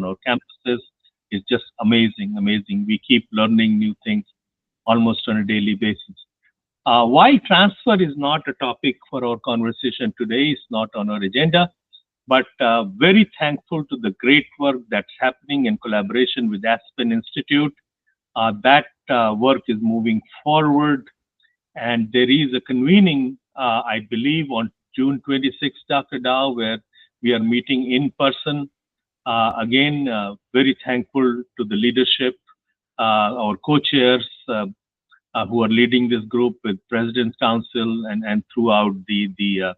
our campuses is just amazing, amazing. We keep learning new things almost on a daily basis. Why transfer is not a topic for our conversation today, it's not on our agenda, but very thankful to the great work that's happening in collaboration with Aspen Institute. That work is moving forward, and there is a convening, I believe, on June 26th, Dr. Dow, where we are meeting in person. Again, very thankful to the leadership, our co-chairs who are leading this group with President's Council and throughout the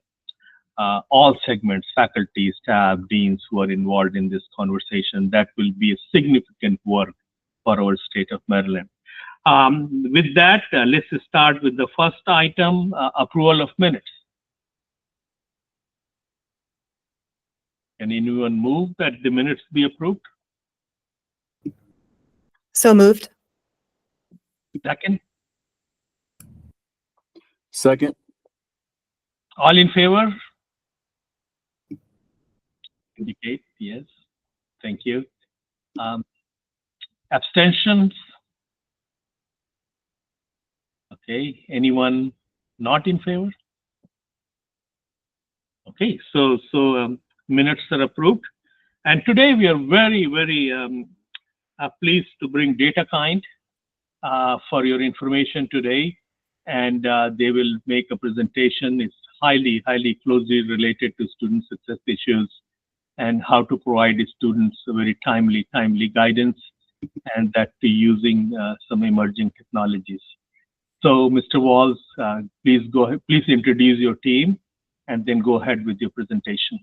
all segments, faculty, staff, deans who are involved in this conversation. That will be a significant work for our state of Maryland. With that, let's start with the first item, approval of minutes. Can anyone move that the minutes be approved? So moved. Second? Second. All in favor? Indicate yes. Thank you. Abstentions? Okay. Anyone not in favor? Okay. So minutes are approved. And today we are very, very pleased to bring DataKind for your information today. And they will make a presentation. It's highly, highly closely related to student success issues and how to provide students a very timely guidance, and that using some emerging technologies. So, Mr. Walls, please go ahead. Please introduce your team, and then go ahead with your presentation.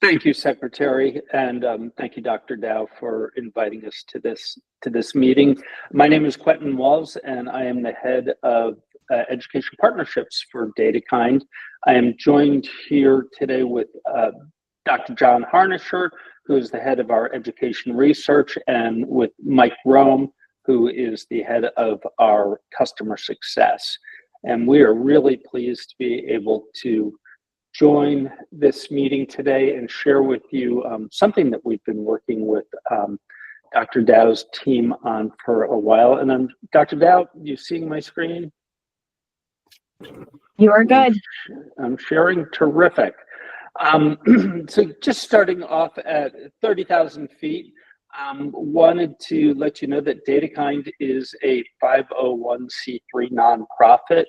Thank you, Secretary, and thank you, Dr. Dow, for inviting us to this meeting. My name is Quentin Walls, and I am the head of Education Partnerships for DataKind. I am joined here today with Dr. John Harnisher, who is the head of our education research, and with Mike Rome, who is the head of our customer success. And we are really pleased to be able to join this meeting today and share with you something that we've been working with Dr. Dow's team on for a while. And Dr. Dow, you seeing my screen? You are good. I'm sharing. Terrific. So just starting off at 30,000 feet, wanted to let you know that DataKind is a 501c3 nonprofit.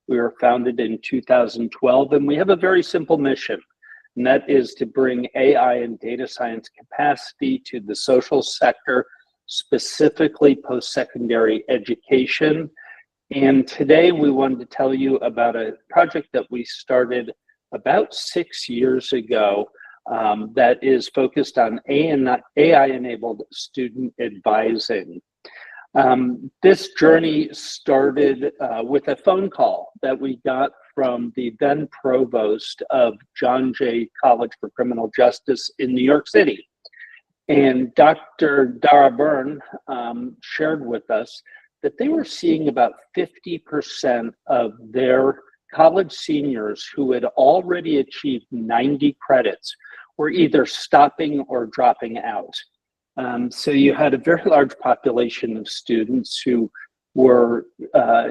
We were founded in 2012, and we have a very simple mission, and that is to bring AI and data science capacity to the social sector, specifically post-secondary education. And today we wanted to tell you about a project that we started about 6 years ago that is focused on AI-enabled student advising. This journey started with a phone call that we got from the then provost of John Jay College for Criminal Justice in New York City. And Dr. Dara Byrne shared with us that they were seeing about 50% of their college seniors who had already achieved 90 credits were either stopping or dropping out. So you had a very large population of students who were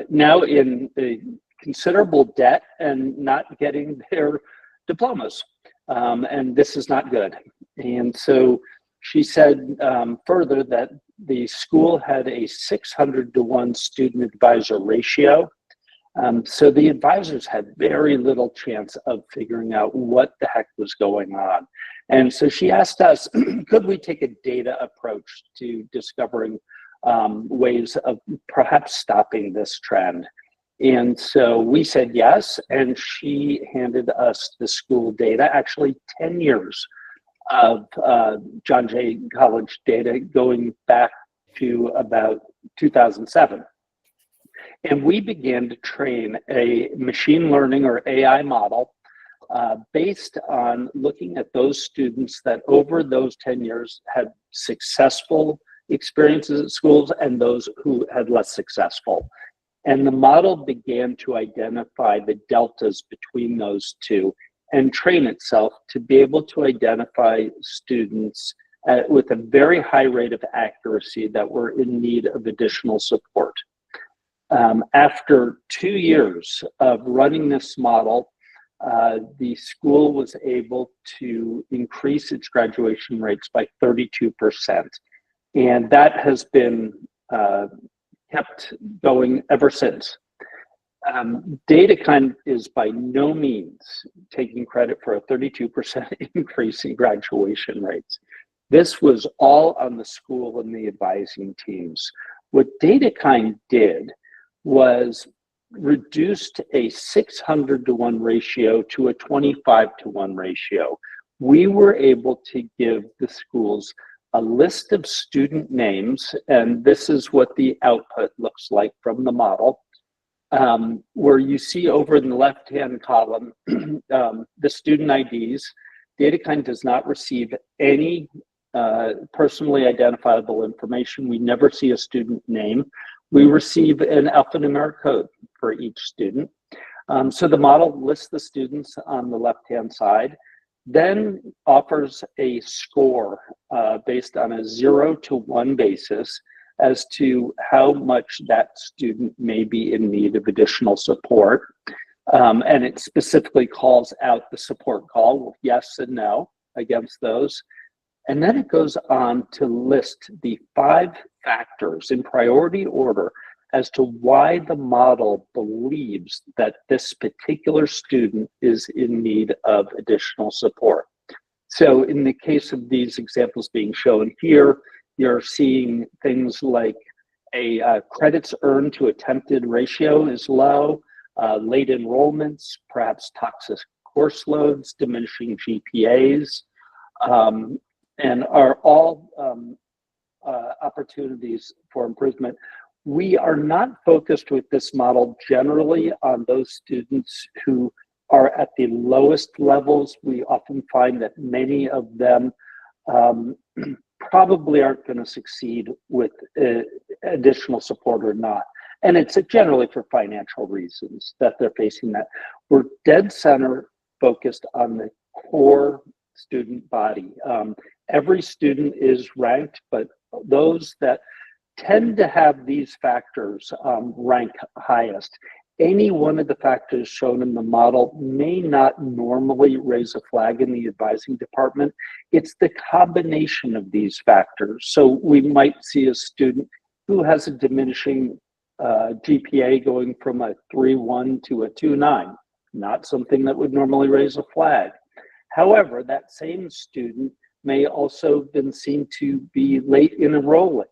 now in a considerable debt and not getting their diplomas. And this is not good. And so she said further that the school had a 600-to-1 student advisor ratio. So the advisors had very little chance of figuring out what the heck was going on. And so she asked us, could we take a data approach to discovering ways of perhaps stopping this trend? And so we said yes, and she handed us the school data, actually 10 years of John Jay College data going back to about 2007. And we began to train a machine learning or AI model based on looking at those students that over those 10 years had successful experiences at schools and those who had less successful. And the model began to identify the deltas between those two and train itself to be able to identify students with a very high rate of accuracy that were in need of additional support. After 2 years of running this model, the school was able to increase its graduation rates by 32%. And that has been kept going ever since. DataKind is by no means taking credit for a 32% increase in graduation rates. This was all on the school and the advising teams. What DataKind did was reduced a 600-to-1 ratio to a 25-to-1 ratio. We were able to give the schools a list of student names, and this is what the output looks like from the model, where you see over in the left-hand column the student IDs. DataKind does not receive any personally identifiable information. We never see a student name. We receive an alphanumeric code for each student. So the model lists the students on the left-hand side, then offers a score based on a 0 to 1 basis as to how much that student may be in need of additional support. And it specifically calls out the support call with yes and no against those. And then it goes on to list the 5 factors in priority order as to why the model believes that this particular student is in need of additional support. So in the case of these examples being shown here, you're seeing things like a credits earned to attempted ratio is low, late enrollments, perhaps toxic course loads, diminishing GPAs, and are all opportunities for improvement. We are not focused with this model generally on those students who are at the lowest levels. We often find that many of them probably aren't going to succeed with additional support or not. And it's generally for financial reasons that they're facing that. We're dead center focused on the core student body. Every student is ranked, but those that tend to have these factors rank highest. Any one of the factors shown in the model may not normally raise a flag in the advising department. It's the combination of these factors. So we might see a student who has a diminishing GPA going from a 3.1 to a 2.9, not something that would normally raise a flag. However, that same student may also have been seen to be late in enrolling.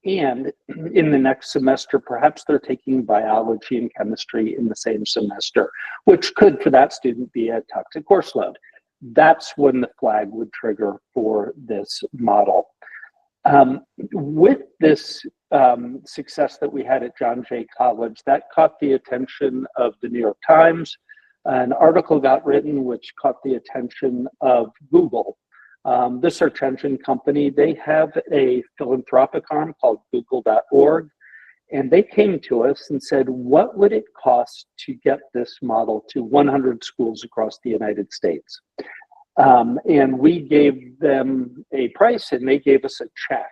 And in the next semester, perhaps they're taking biology and chemistry in the same semester, which could, for that student, be a toxic course load. That's when the flag would trigger for this model. With this success that we had at John Jay College, that caught the attention of the New York Times. An article got written which caught the attention of Google. The search engine company, they have a philanthropic arm called google.org, and they came to us and said, what would it cost to get this model to 100 schools across the United States? And we gave them a price and they gave us a check.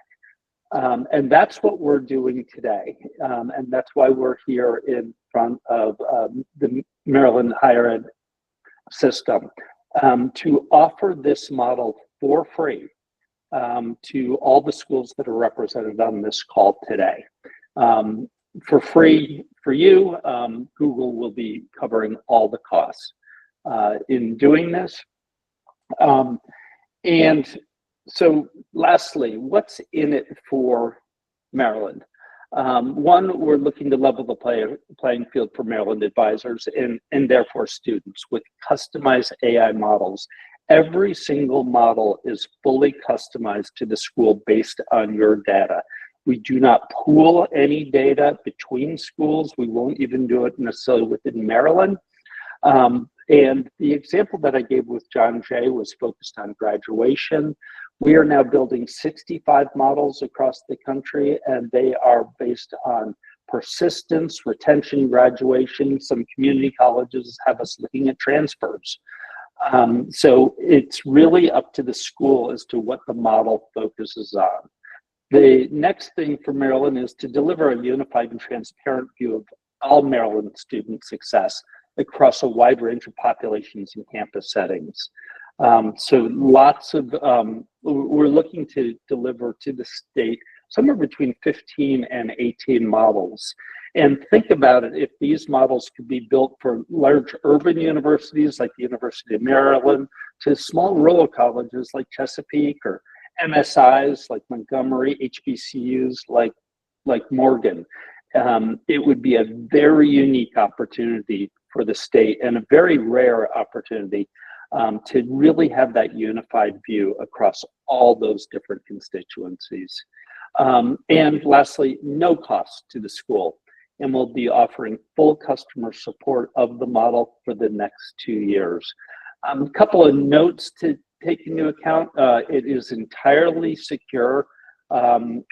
And that's what we're doing today. And that's why we're here in front of the Maryland higher ed system to offer this model for free to all the schools that are represented on this call today. For free for you, Google will be covering all the costs in doing this. And so lastly, what's in it for Maryland? One, we're looking to level the playing field for Maryland advisors and therefore students with customized AI models. Every single model is fully customized to the school based on your data. We do not pool any data between schools. We won't even do it necessarily within Maryland. And the example that I gave with John Jay was focused on graduation. We are now building 65 models across the country, and they are based on persistence, retention, graduation. Some community colleges have us looking at transfers. So it's really up to the school as to what the model focuses on. The next thing for Maryland is to deliver a unified and transparent view of all Maryland student success across a wide range of populations and campus settings. So lots of, we're looking to deliver to the state somewhere between 15 and 18 models. And think about it, if these models could be built for large urban universities like the University of Maryland to small rural colleges like Chesapeake, or MSIs like Montgomery, HBCUs like Morgan, it would be a very unique opportunity for the state and a very rare opportunity to really have that unified view across all those different constituencies. And lastly, no cost to the school. And we'll be offering full customer support of the model for the next 2 years. A couple of notes to take into account. It is entirely secure.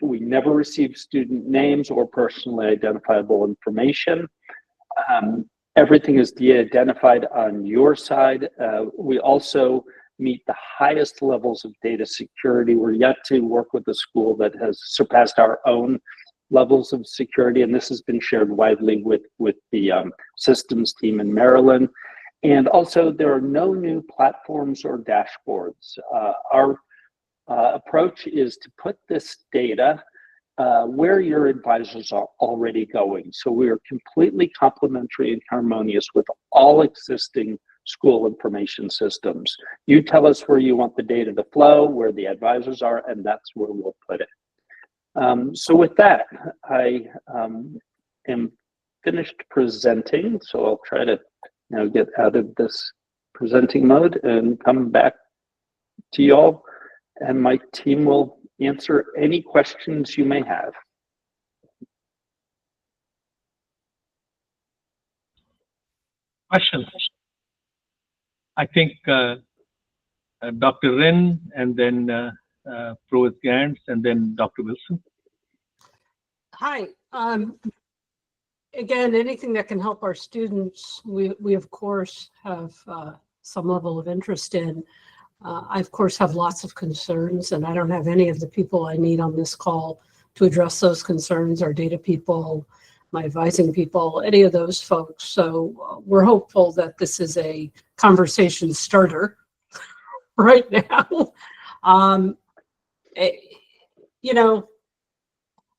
We never receive student names or personally identifiable information. Everything is de-identified on your side. We also meet the highest levels of data security. We're yet to work with a school that has surpassed our own levels of security, and this has been shared widely with the systems team in Maryland. And also, there are no new platforms or dashboards. Our approach is to put this data where your advisors are already going. So we are completely complementary and harmonious with all existing school information systems. You tell us where you want the data to flow, where the advisors are, and that's where we'll put it. So with that, I am finished presenting, so I'll try to get out of this presenting mode and come back to you all, and my team will answer any questions you may have. Questions? I think Dr. Wren, and then Provost Gantz, and then Dr. Wilson. Hi. Again, anything that can help our students, we of course have some level of interest in. I of course have lots of concerns, and I don't have any of the people I need on this call to address those concerns, our data people, my advising people, any of those folks. So we're hopeful that this is a conversation starter right now.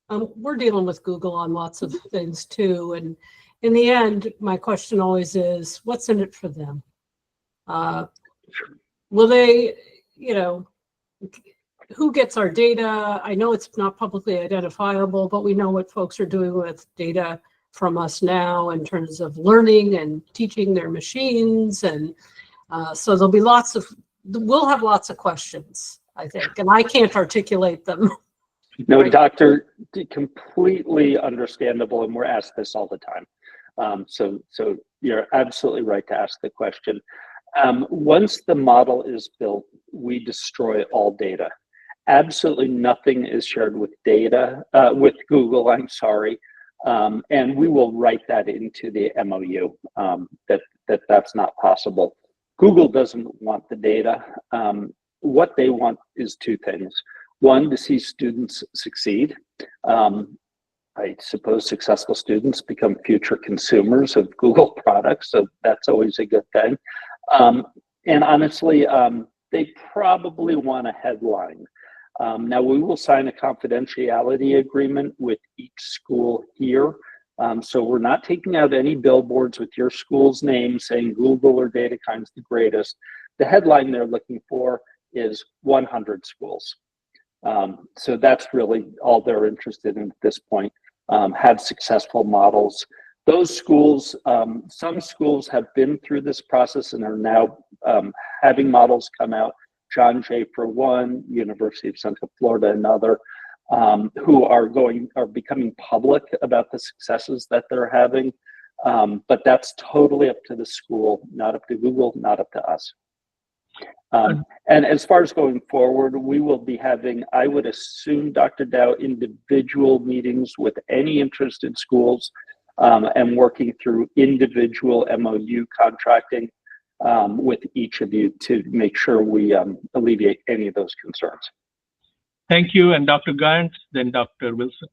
We're dealing with Google on lots of things too. And in the end, my question always is, what's in it for them? Will they, who gets our data? I know it's not publicly identifiable, but we know what folks are doing with data from us now in terms of learning and teaching their machines. And so we'll have lots of questions, I think, and I can't articulate them. No, Doctor, completely understandable, and we're asked this all the time. So you're absolutely right to ask the question. Once the model is built, we destroy all data. Absolutely nothing is shared with with Google, I'm sorry. And we will write that into the MOU, that's not possible. Google doesn't want the data. What they want is two things. One, to see students succeed. I suppose successful students become future consumers of Google products, so that's always a good thing. And honestly, they probably want a headline. Now, we will sign a confidentiality agreement with each school here. So we're not taking out any billboards with your school's name saying Google or DataKind's the greatest. The headline they're looking for is 100 schools. So that's really all they're interested in at this point, have successful models. Those schools, some schools have been through this process and are now having models come out. John Jay for one, University of Central Florida another, who are becoming public about the successes that they're having. But that's totally up to the school, not up to Google, not up to us. And as far as going forward, we will be having, I would assume, Dr. Dow, individual meetings with any interested schools and working through individual MOU contracting. with each of you to make sure we alleviate any of those concerns. Thank you. And Dr. Gant, then Dr. Wilson.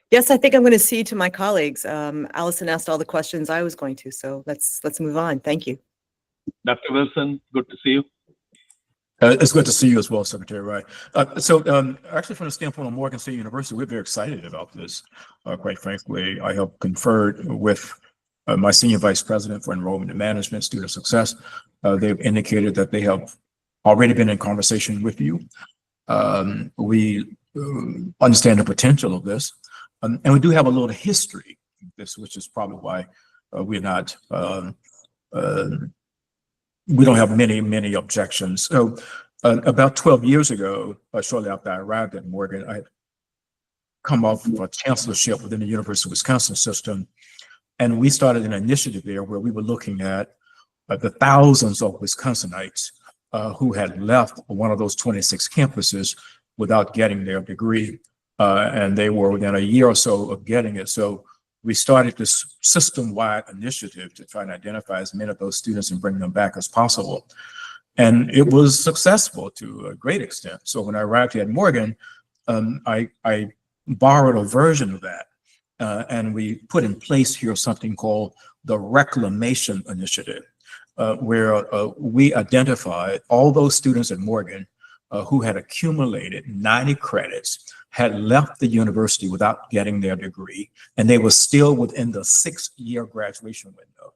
Yes, I think I'm going to cede to my colleagues. Allison asked all the questions I was going to, so let's move on. Thank you. Dr. Wilson, good to see you. It's good to see you as well, Secretary Wright. Actually, from the standpoint of Morgan State University, we're very excited about this. Quite frankly, I have conferred with my Senior Vice President for Enrollment and Management, Student Success. They've indicated that they have already been in conversation with you. We understand the potential of this, and we do have a little history of this, which is probably why we're not we don't have many objections. So about 12 years ago, shortly after I arrived at Morgan, I had come off of a chancellorship within the University of Wisconsin system. And we started an initiative there where we were looking at the thousands of Wisconsinites who had left one of those 26 campuses without getting their degree. And they were within a year or so of getting it. So we started this system-wide initiative to try and identify as many of those students and bring them back as possible. And it was successful to a great extent. So when I arrived here at Morgan, I borrowed a version of that. And we put in place here something called the Reclamation Initiative, where we identified all those students at Morgan who had accumulated 90 credits, had left the university without getting their degree, and they were still within the 6-year graduation window.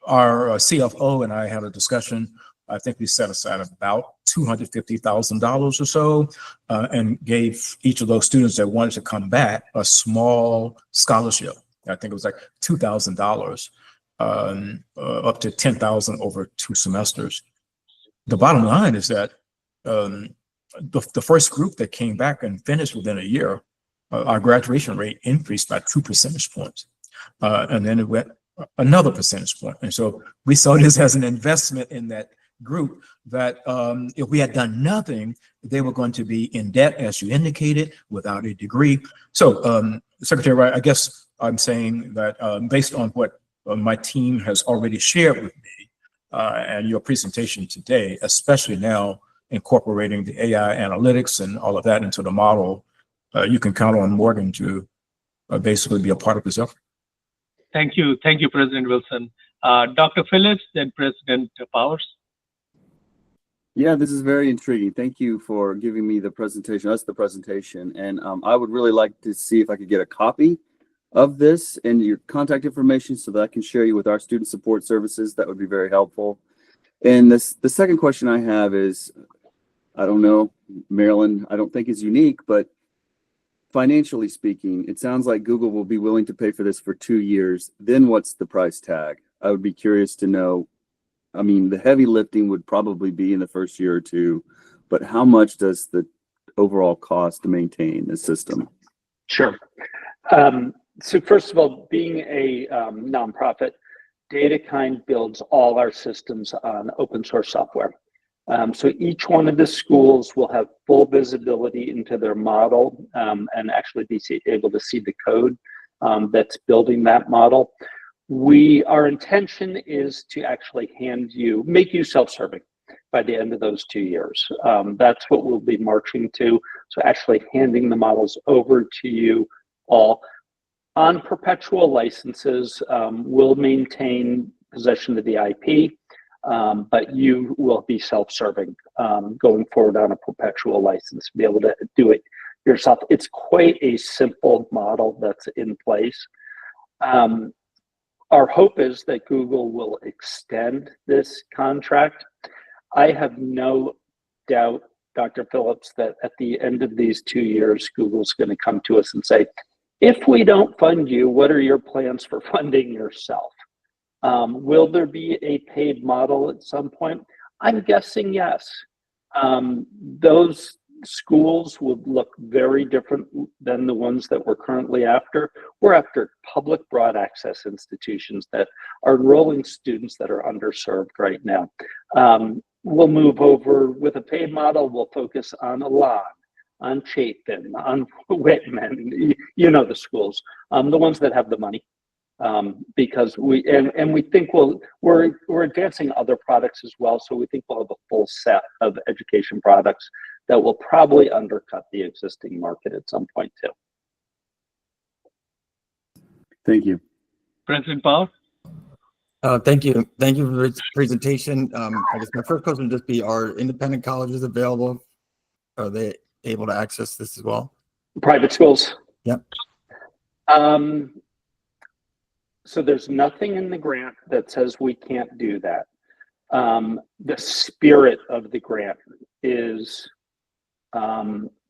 Our CFO and I had a discussion. I think we set aside about $250,000 or so and gave each of those students that wanted to come back a small scholarship. I think it was like $2,000 up to $10,000 over 2 semesters. The bottom line is that the first group that came back and finished within a year, our graduation rate increased by 2 percentage points. And then it went another percentage point. And so we saw this as an investment in that group that if we had done nothing, they were going to be in debt, as you indicated, without a degree. So, Secretary Wright, I guess I'm saying that based on what my team has already shared with me and your presentation today, especially now incorporating the AI analytics and all of that into the model, you can count on Morgan to basically be a part of this effort. Thank you. Thank you, President Wilson. Dr. Phillips, then President Powers. Yeah, this is very intriguing. Thank you for giving me the presentation, us the presentation. And I would really like to see if I could get a copy of this and your contact information so that I can share you with our student support services. That would be very helpful. And the second question I have is, I don't know, Maryland, I don't think is unique, but financially speaking, it sounds like Google will be willing to pay for this for 2 years. Then what's the price tag? I would be curious to know. I mean, the heavy lifting would probably be in the first year or two, but how much does the overall cost to maintain the system? Sure. So first of all, being a nonprofit, DataKind builds all our systems on open source software. So each one of the schools will have full visibility into their model and actually be able to see the code that's building that model. Our intention is to actually make you self-serving by the end of those 2 years. That's what we'll be marching to. So actually handing the models over to you all. On perpetual licenses, we'll maintain possession of the IP, but you will be self-serving going forward on a perpetual license, be able to do it yourself. It's quite a simple model that's in place. Our hope is that Google will extend this contract. I have no doubt, Dr. Phillips, that at the end of these 2 years, Google's going to come to us and say, if we don't fund you, what are your plans for funding yourself? Will there be a paid model at some point? I'm guessing yes. Those schools would look very different than the ones that we're currently after. We're after public broad access institutions that are enrolling students that are underserved right now. We'll move over with a paid model. We'll focus on Elan, on Chapin, on Whitman, you know the schools, the ones that have the money. because we think we're advancing other products as well. So we think we'll have a full set of education products that will probably undercut the existing market at some point too. Thank you. President Power? Thank you. Thank you for the presentation. I guess my first question would just be, are independent colleges available? Are they able to access this as well? Private schools. Yep. So there's nothing in the grant that says we can't do that. The spirit of the grant is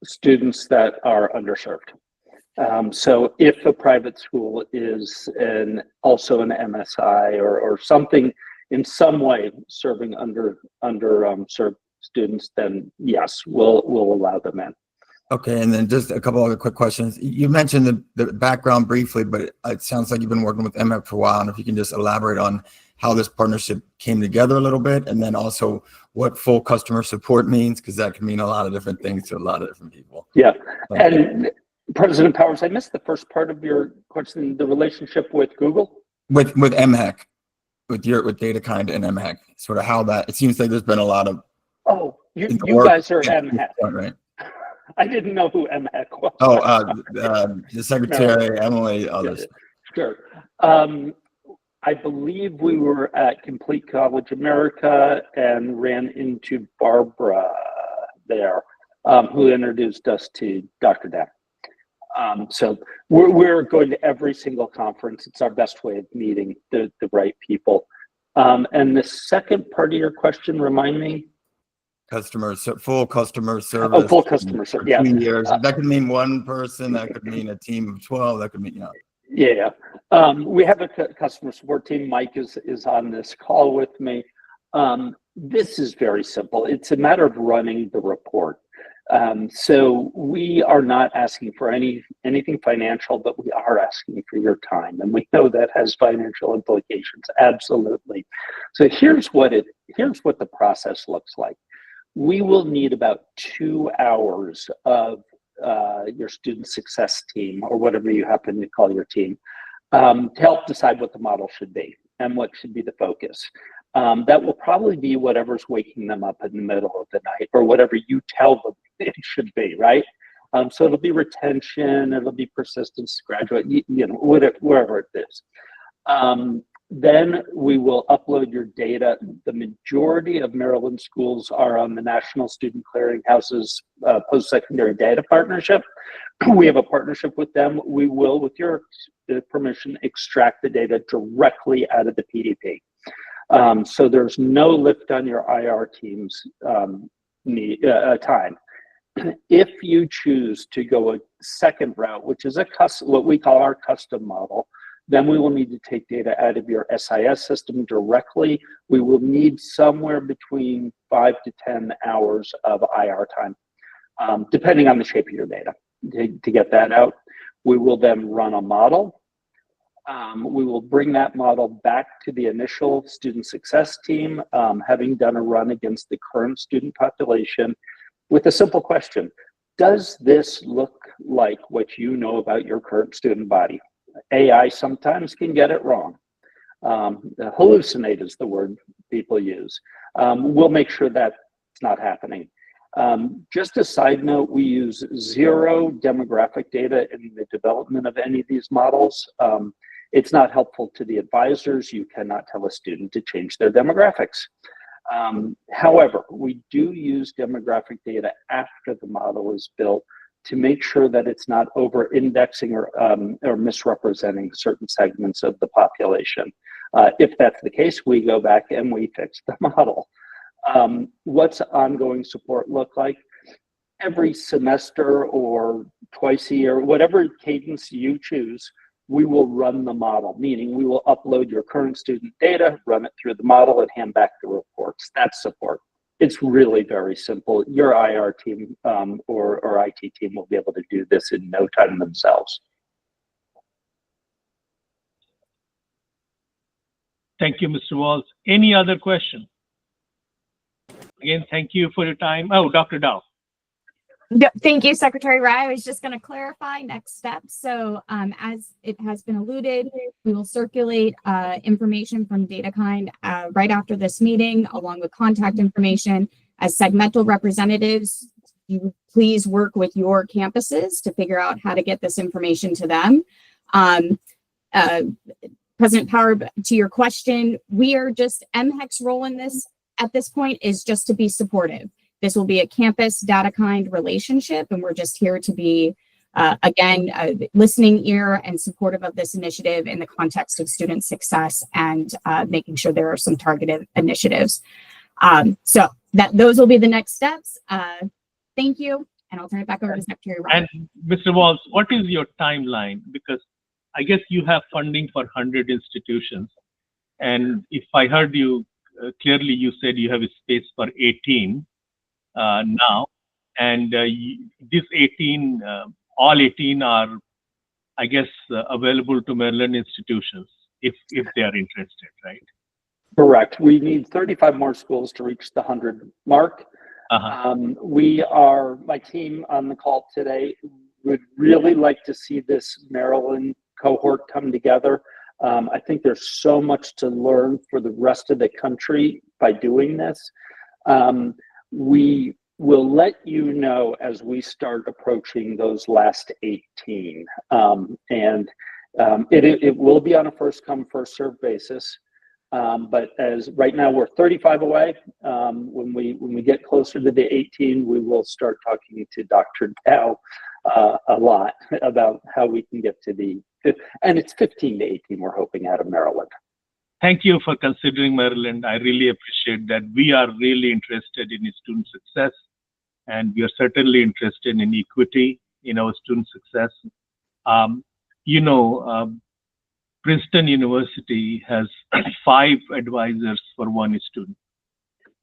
students that are underserved. So if a private school is also an MSI or something in some way serving underserved students, then yes, we'll allow them in. Okay, and then just a couple other quick questions. You mentioned the background briefly, but it sounds like you've been working with MEP for a while, and if you can just elaborate on how this partnership came together a little bit, and then also what full customer support means, because that can mean a lot of different things to a lot of different people. Yeah, and President Powers, I missed the first part of your question, the relationship with Google? With MHEC, with DataKind and MHEC, sort of how that, it seems like there's been a lot of... Oh, you guys are MHEC. Right. I didn't know who MHEC was. Oh, the secretary, Emily, others. Sure. I believe we were at Complete College America and ran into Barbara there, who introduced us to Dr. Dam. So we're going to every single conference. It's our best way of meeting the right people. And the second part of your question, remind me. Full customer service. Oh, full customer service. Yeah. 2 years. That could mean one person. That could mean a team of 12. That could mean, Yeah. We have a customer support team. Mike is on this call with me. This is very simple. It's a matter of running the report. So we are not asking for anything financial, but we are asking for your time. And we know that has financial implications. Absolutely. So here's what the process looks like. We will need about 2 hours of your student success team, or whatever you happen to call your team, to help decide what the model should be and what should be the focus. That will probably be whatever's waking them up in the middle of the night, or whatever you tell them it should be, right? So it'll be retention, it'll be persistence, graduate, wherever it is. Then we will upload your data. The majority of Maryland schools are on the National Student Clearinghouse's post-secondary data partnership. We have a partnership with them. We will, with your permission, extract the data directly out of the PDP. So there's no lift on your IR team's time. If you choose to go a second route, which is what we call our custom model, then we will need to take data out of your SIS system directly. We will need somewhere between 5 to 10 hours of IR time, depending on the shape of your data, to get that out. We will then run a model. We will bring that model back to the initial student success team, having done a run against the current student population, with a simple question: does this look like what you know about your current student body? AI sometimes can get it wrong. Hallucinate is the word people use. We'll make sure that's not happening. Just a side note, we use 0 demographic data in the development of any of these models. It's not helpful to the advisors. You cannot tell a student to change their demographics. However, we do use demographic data after the model is built to make sure that it's not over-indexing or misrepresenting certain segments of the population. If that's the case, we go back and we fix the model. What's ongoing support look like? Every semester or twice a year, whatever cadence you choose, we will run the model, meaning we will upload your current student data, run it through the model, and hand back the reports. That's support. It's really very simple. Your IR team or IT team will be able to do this in no time themselves. Thank you, Mr. Walls. Any other question? Again, thank you for your time. Oh, Dr. Dow. Thank you, Secretary Rye. I was just going to clarify next steps. So as it has been alluded, we will circulate information from DataKind right after this meeting, along with contact information. As segmental representatives, you please work with your campuses to figure out how to get this information to them. President Power, to your question, we are just, MHEC's role in this at this point is just to be supportive. This will be a campus DataKind relationship, and we're just here to be, again, a listening ear and supportive of this initiative in the context of student success and making sure there are some targeted initiatives. So those will be the next steps. Thank you, and I'll turn it back over to Secretary Ryan. And Mr. Walls, what is your timeline? Because I guess you have funding for 100 institutions. And if I heard you clearly, you said you have a space for 18 now. And this 18, all 18 are, I guess, available to Maryland institutions if they are interested, right? Correct. We need 35 more schools to reach the 100 mark. My team on the call today would really like to see this Maryland cohort come together. I think there's so much to learn for the rest of the country by doing this. We will let you know as we start approaching those last 18. It will be on a first come, first served basis. But as right now we're 35 away. When we get closer to the 18, we will start talking to Dr. Dow a lot about how we can get to and it's 15 to 18 we're hoping out of Maryland. Thank you for considering Maryland. I really appreciate that. We are really interested in student success, and we are certainly interested in equity in our student success. Princeton University has 5 advisors for 1 student.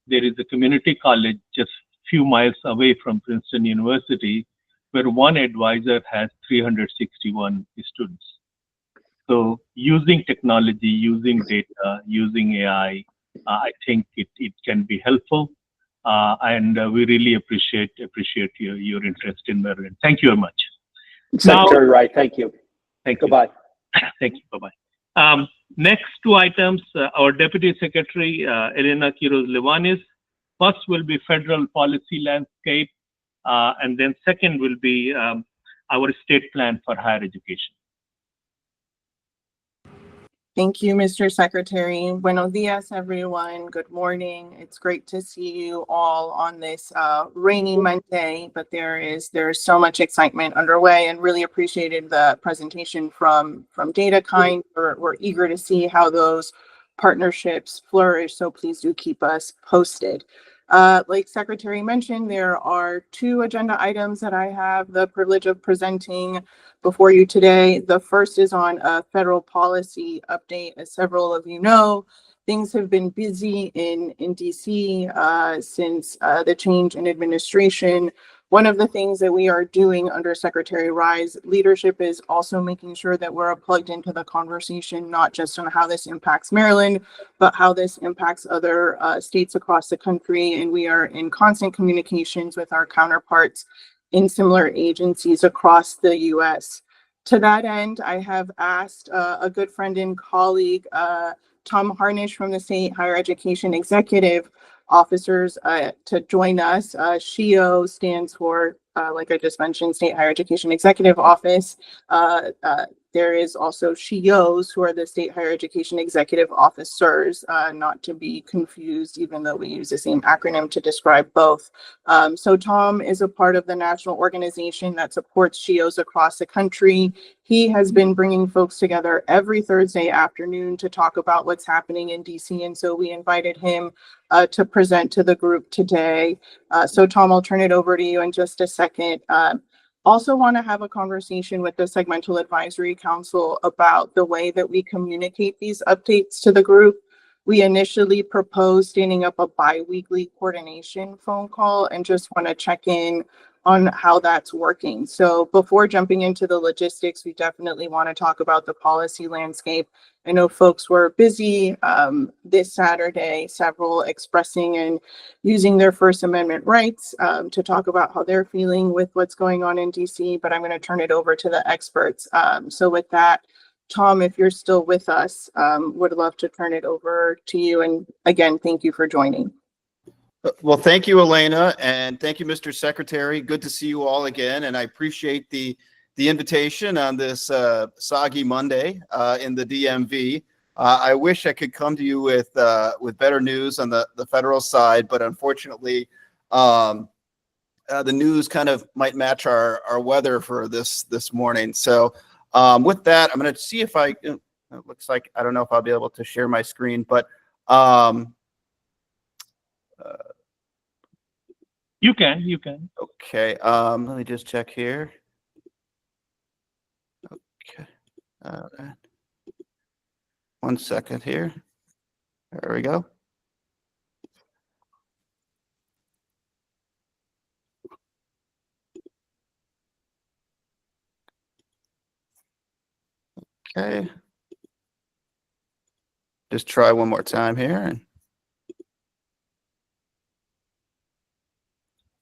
There is a community college just a few miles away from Princeton University where 1 advisor has 361 students. So using technology, using data, using AI, I think it can be helpful. And we really appreciate your interest in Maryland. Thank you very much. Secretary Wright, thank you. Thank you. Goodbye. Thank you. Bye-bye. Next 2 items, our Deputy Secretary, Elena Quiroz-Levanis. First will be federal policy landscape, and then second will be our state plan for higher education. Thank you, Mr. Secretary. Buenos dias, everyone. Good morning. It's great to see you all on this rainy Monday, but there's so much excitement underway, and really appreciated the presentation from DataKind. We're eager to see how those partnerships flourish, so please do keep us posted. Like Secretary mentioned, there are 2 agenda items that I have the privilege of presenting before you today. The first is on a federal policy update. As several of you know, things have been busy in DC since the change in administration. One of the things that we are doing under Secretary Rye's leadership is also making sure that we're plugged into the conversation, not just on how this impacts Maryland, but how this impacts other states across the country. And we are in constant communications with our counterparts in similar agencies across the US. To that end, I have asked a good friend and colleague, Tom Harnish from the State Higher Education Executive Officers to join us. SHEO stands for, like I just mentioned, State Higher Education Executive Office. There is also SHEOs, who are the State Higher Education Executive Officers, not to be confused, even though we use the same acronym to describe both. So Tom is a part of the national organization that supports SHEOs across the country. He has been bringing folks together every Thursday afternoon to talk about what's happening in DC, and so we invited him to present to the group today. So Tom, I'll turn it over to you in just a second. Also want to have a conversation with the Segmental Advisory Council about the way that we communicate these updates to the group. We initially proposed standing up a bi-weekly coordination phone call, and just want to check in on how that's working. So before jumping into the logistics, we definitely want to talk about the policy landscape. I know folks were busy this Saturday, several expressing and using their First Amendment rights to talk about how they're feeling with what's going on in DC, but I'm going to turn it over to the experts. So with that, Tom, if you're still with us, would love to turn it over to you. And again, thank you for joining. Well, thank you, Elena, and thank you, Mr. Secretary. Good to see you all again, and I appreciate the invitation on this soggy Monday in the DMV. I wish I could come to you with better news on the federal side, but unfortunately, the news kind of might match our weather for this morning. So with that, I'm going to see if it looks like I don't know if I'll be able to share my screen, but you can. okay. Let me just check here. Okay. One second here. There we go. Okay. Just try one more time here.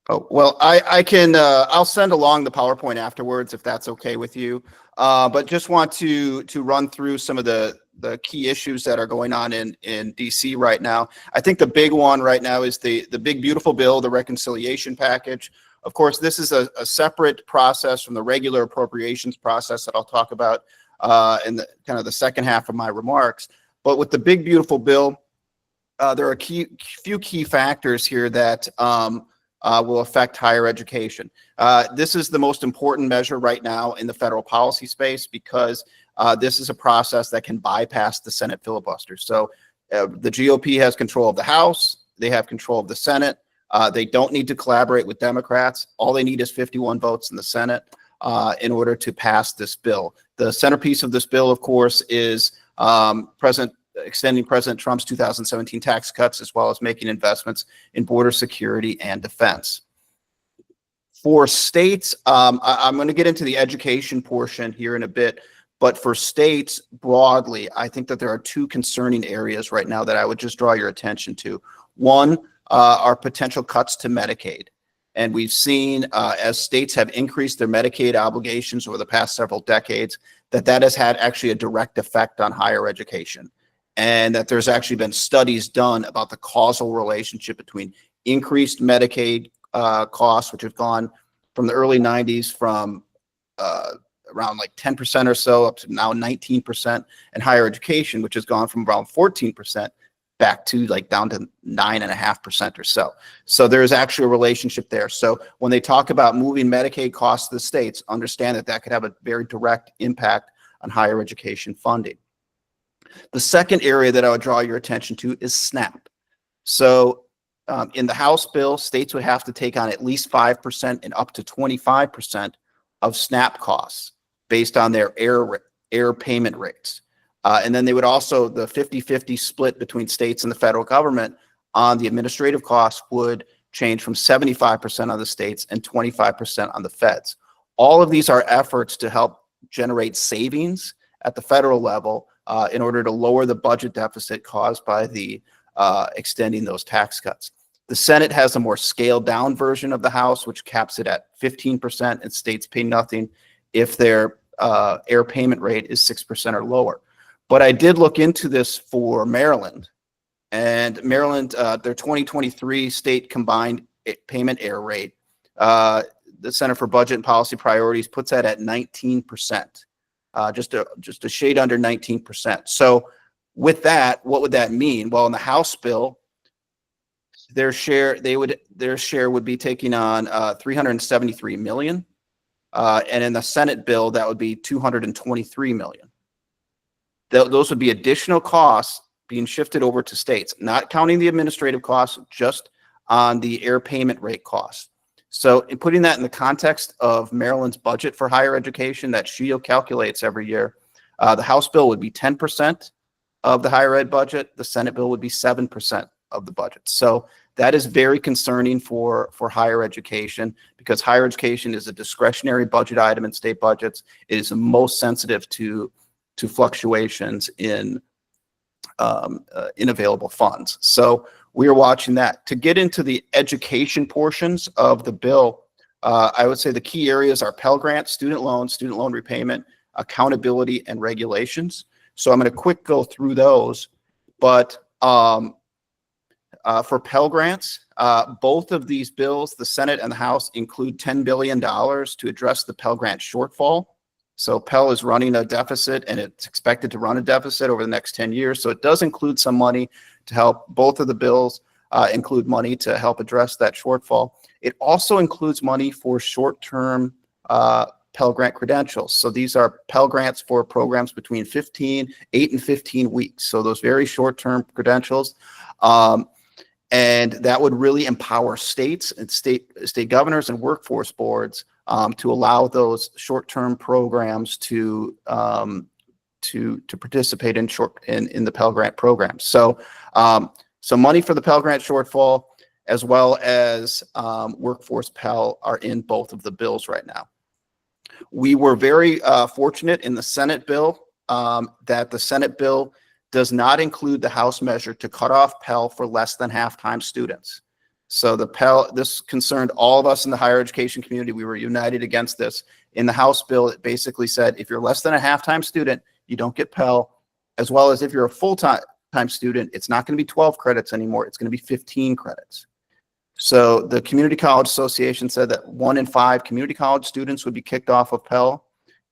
Oh, well, I can, I'll send along the PowerPoint afterwards if that's okay with you. But just want to run through some of the key issues that are going on in DC right now. I think the big one right now is the big beautiful bill, the reconciliation package. Of course, this is a separate process from the regular appropriations process that I'll talk about in the kind of the second half of my remarks. But with the big beautiful bill, there are a few key factors here that will affect higher education. This is the most important measure right now in the federal policy space because this is a process that can bypass the Senate filibuster. So the GOP has control of the House, they have control of the Senate. They don't need to collaborate with Democrats. All they need is 51 votes in the Senate in order to pass this bill. The centerpiece of this bill, of course, is extending President Trump's 2017 tax cuts, as well as making investments in border security and defense. For states, I'm going to get into the education portion here in a bit, but for states broadly, I think that there are two concerning areas right now that I would just draw your attention to. One are potential cuts to Medicaid. And we've seen as states have increased their Medicaid obligations over the past several decades, that has had actually a direct effect on higher education. And that there's actually been studies done about the causal relationship between increased Medicaid costs, which have gone from the early 90s from around like 10% or so up to now 19%, and higher education, which has gone from around 14% back to like down to 9.5% or so. So there's actually a relationship there. So when they talk about moving Medicaid costs to the states, understand that could have a very direct impact on higher education funding. The second area that I would draw your attention to is SNAP. So in the House bill, states would have to take on at least 5% and up to 25% of SNAP costs based on their air payment rates. And then they would also, the 50-50 split between states and the federal government on the administrative costs would change from 75% on the states and 25% on the feds. All of these are efforts to help generate savings at the federal level in order to lower the budget deficit caused by the extending those tax cuts. The Senate has a more scaled down version of the House, which caps it at 15%, and states pay nothing if their air payment rate is 6% or lower. But I did look into this for Maryland, and Maryland, their 2023 state combined payment air rate, the Center for Budget and Policy Priorities puts that at 19%. Just a shade under 19%. So with that, what would that mean? Well, in the House bill, their share would be taking on $373 million, and in the Senate bill that would be $223 million. Those would be additional costs being shifted over to states, not counting the administrative costs, just on the air payment rate costs. So in putting that in the context of Maryland's budget for higher education that SHIO calculates every year, the House bill would be 10% of the higher ed budget. The Senate bill would be 7% of the budget. So That is very concerning for higher education, because higher education is a discretionary budget item in state budgets. It is the most sensitive to fluctuations in available funds. So we are watching that. To get into the education portions of the bill, I would say the key areas are Pell Grant, student loan repayment, accountability, and regulations. So I'm going to quick go through those. But for Pell Grants, both of these bills, the Senate and the House, include $10 billion to address the Pell Grant shortfall. So Pell is running a deficit, and it's expected to run a deficit over the next 10 years. So it does include some money to help. Both of the bills include money to help address that shortfall. It also includes money for short-term Pell Grant credentials. So these are Pell Grants for programs between 8 and 15 weeks. So those very short-term credentials. And that would really empower states and state governors and workforce boards to allow those short-term programs to participate in the Pell Grant program. So so money for the Pell Grant shortfall, as well as workforce Pell, are in both of the bills right now. We were very fortunate in the Senate bill that the Senate bill does not include the House measure to cut off Pell for less than half-time students. So the Pell, this concerned all of us in the higher education community. We were united against this. In the House bill, it basically said if you're less than a half-time student, you don't get Pell, as well as if you're a full-time student, it's not going to be 12 credits anymore. It's going to be 15 credits. So the Community College Association said that 1 in 5 community college students would be kicked off of Pell.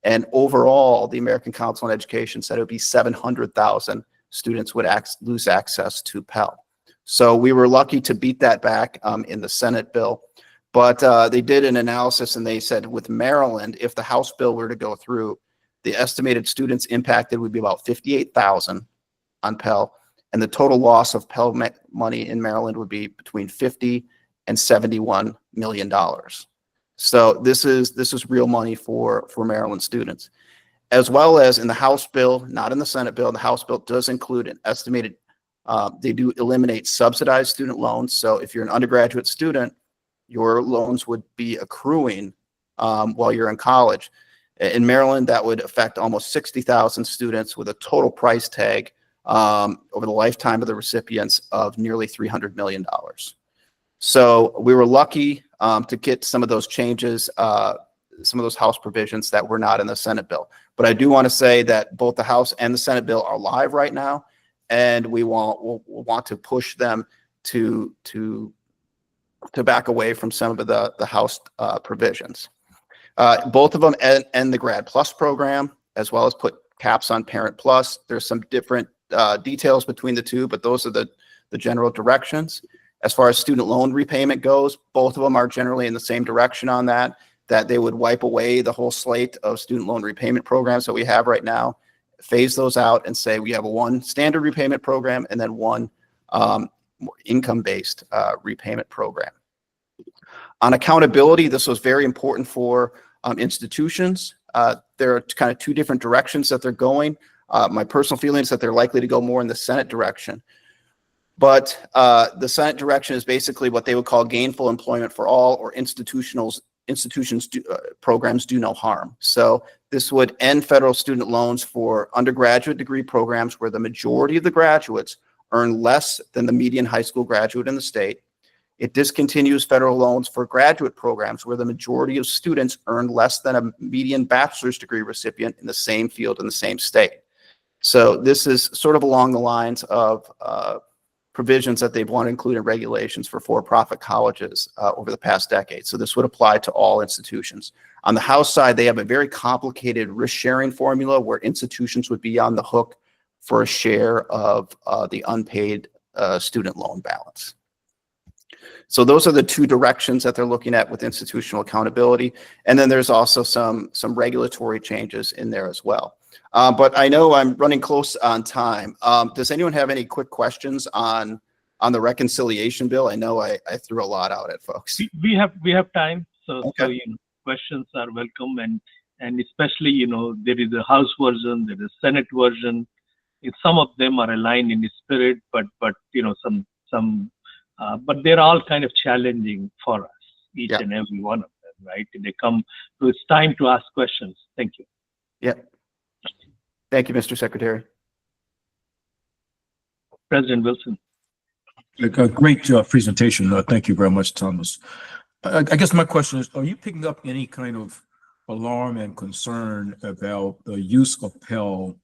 And overall, the American Council on Education said it would be 700,000 students would lose access to Pell. So we were lucky to beat that back in the Senate bill. But they did an analysis, and they said with Maryland, if the House bill were to go through, the estimated students impacted would be about 58,000 on Pell. And the total loss of Pell money in Maryland would be between $50 and $71 million. So this is real money for Maryland students, as well as in the House bill, not in the Senate bill. The House bill does include an estimated, they do eliminate subsidized student loans. So if you're an undergraduate student, your loans would be accruing while you're in college. In Maryland, that would affect almost 60,000 students with a total price tag over the lifetime of the recipients of nearly $300 million. So we were lucky to get some of those changes, some of those House provisions that were not in the Senate bill. But I do want to say that both the House and the Senate bill are live right now, and we'll want to push them to back away from some of the House provisions. Both of them end the Grad Plus program, as well as put caps on Parent Plus. There's some different details between the two, but those are the general directions. As far as student loan repayment goes, both of them are generally in the same direction on that they would wipe away the whole slate of student loan repayment programs that we have right now, phase those out, and say we have one standard repayment program and then one income-based repayment program. On accountability, this was very important for institutions. There are kind of two different directions that they're going. My personal feeling is that they're likely to go more in the Senate direction. But the Senate direction is basically what they would call gainful employment for all, or institutions programs do no harm. So this would end federal student loans for undergraduate degree programs where the majority of the graduates earn less than the median high school graduate in the state. It discontinues federal loans for graduate programs where the majority of students earn less than a median bachelor's degree recipient in the same field in the same state. So this is sort of along the lines of provisions that they've wanted to include in regulations for-profit colleges over the past decade. So this would apply to all institutions. On the House side, they have a very complicated risk-sharing formula where institutions would be on the hook for a share of the unpaid student loan balance. So those are the two directions that they're looking at with institutional accountability. And then there's also some regulatory changes in there as well. But I know I'm running close on time. Does anyone have any quick questions on the reconciliation bill? I know I threw a lot out at folks. We have time, so Okay. so questions are welcome, and especially there is a House version, there is a Senate version. Some of them are aligned in spirit, but some but they're all kind of challenging for us, each Yeah. and every one of them, right? They come to, it's time to ask questions. Thank you. Yeah. Thank you, Mr. Secretary. President Wilson. A great presentation. Thank you very much, Thomas. I guess my question is, are you picking up any kind of alarm and concern about the use of Pell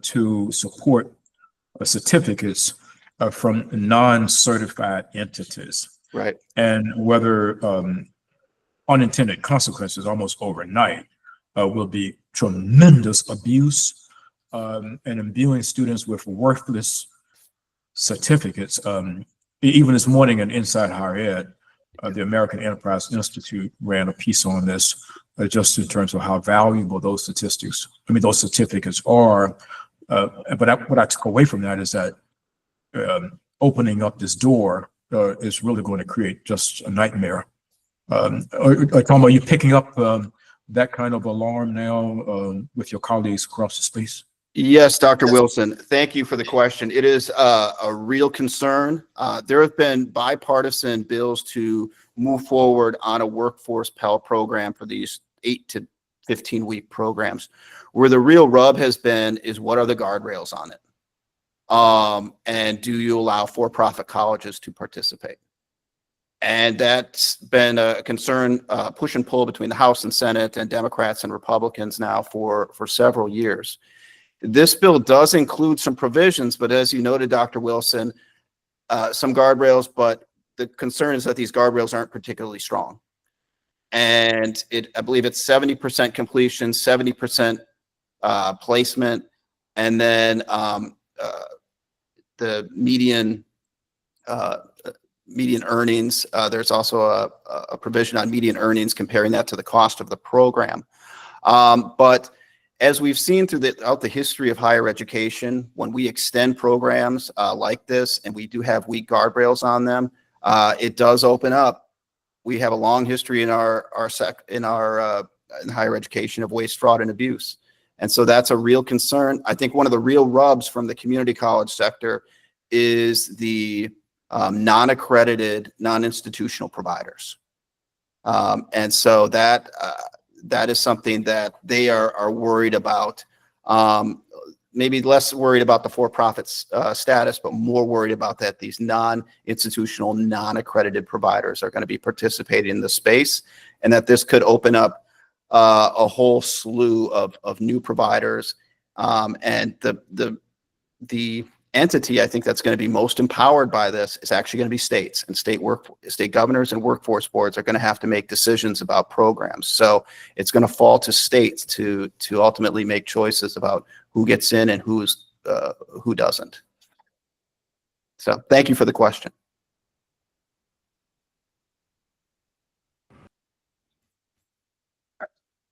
to support certificates from non-certified entities? Right. And whether unintended consequences almost overnight will be tremendous abuse and imbuing students with worthless certificates. Even this morning in Inside Higher Ed, the American Enterprise Institute ran a piece on this, just in terms of how valuable those those certificates are. But what I took away from that is that opening up this door is really going to create just a nightmare. Tom, are you picking up that kind of alarm now with your colleagues across the space? Yes, Dr. Wilson, thank you for the question. It is a real concern. There have been bipartisan bills to move forward on a workforce Pell program for these 8 to 15-week programs. Where the real rub has been is, what are the guardrails on it? And do you allow for-profit colleges to participate? And that's been a concern, push and pull between the House and Senate and Democrats and Republicans now for several years. This bill does include some provisions, but as you noted, Dr. Wilson, some guardrails, but the concern is that these guardrails aren't particularly strong. And I believe it's 70% completion, 70% placement, and then the median earnings. There's also a provision on median earnings, comparing that to the cost of the program. But as we've seen throughout the history of higher education, when we extend programs like this, and we do have weak guardrails on them, it does open up. We have a long history in in higher education of waste, fraud, and abuse, and so that's a real concern. I think one of the real rubs from the community college sector is the non-accredited, non-institutional providers, and so that is something that they are worried about. Maybe less worried about the for-profit status, but more worried about that these non-institutional, non-accredited providers are going to be participating in the space, and that this could open up a whole slew of new providers. And the entity I think that's going to be most empowered by this is actually going to be states, and state governors and workforce boards are going to have to make decisions about programs. So it's going to fall to states to ultimately make choices about who gets in and who doesn't. So thank you for the question.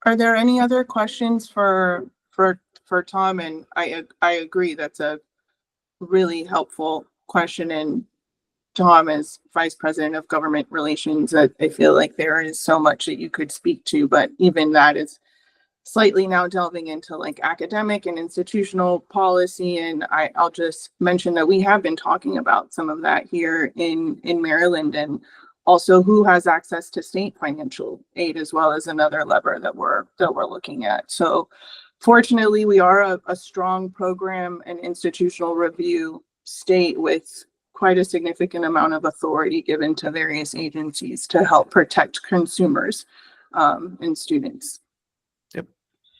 Are there any other questions for Tom? And I agree, that's a really helpful question. And Tom, as Vice President of Government Relations, I feel like there is so much that you could speak to, but even that is slightly now delving into like academic and institutional policy. And I'll just mention that we have been talking about some of that here in Maryland, and also who has access to state financial aid, as well as another lever that we're looking at. So fortunately, we are a strong program and institutional review state with quite a significant amount of authority given to various agencies to help protect consumers and students. Yep.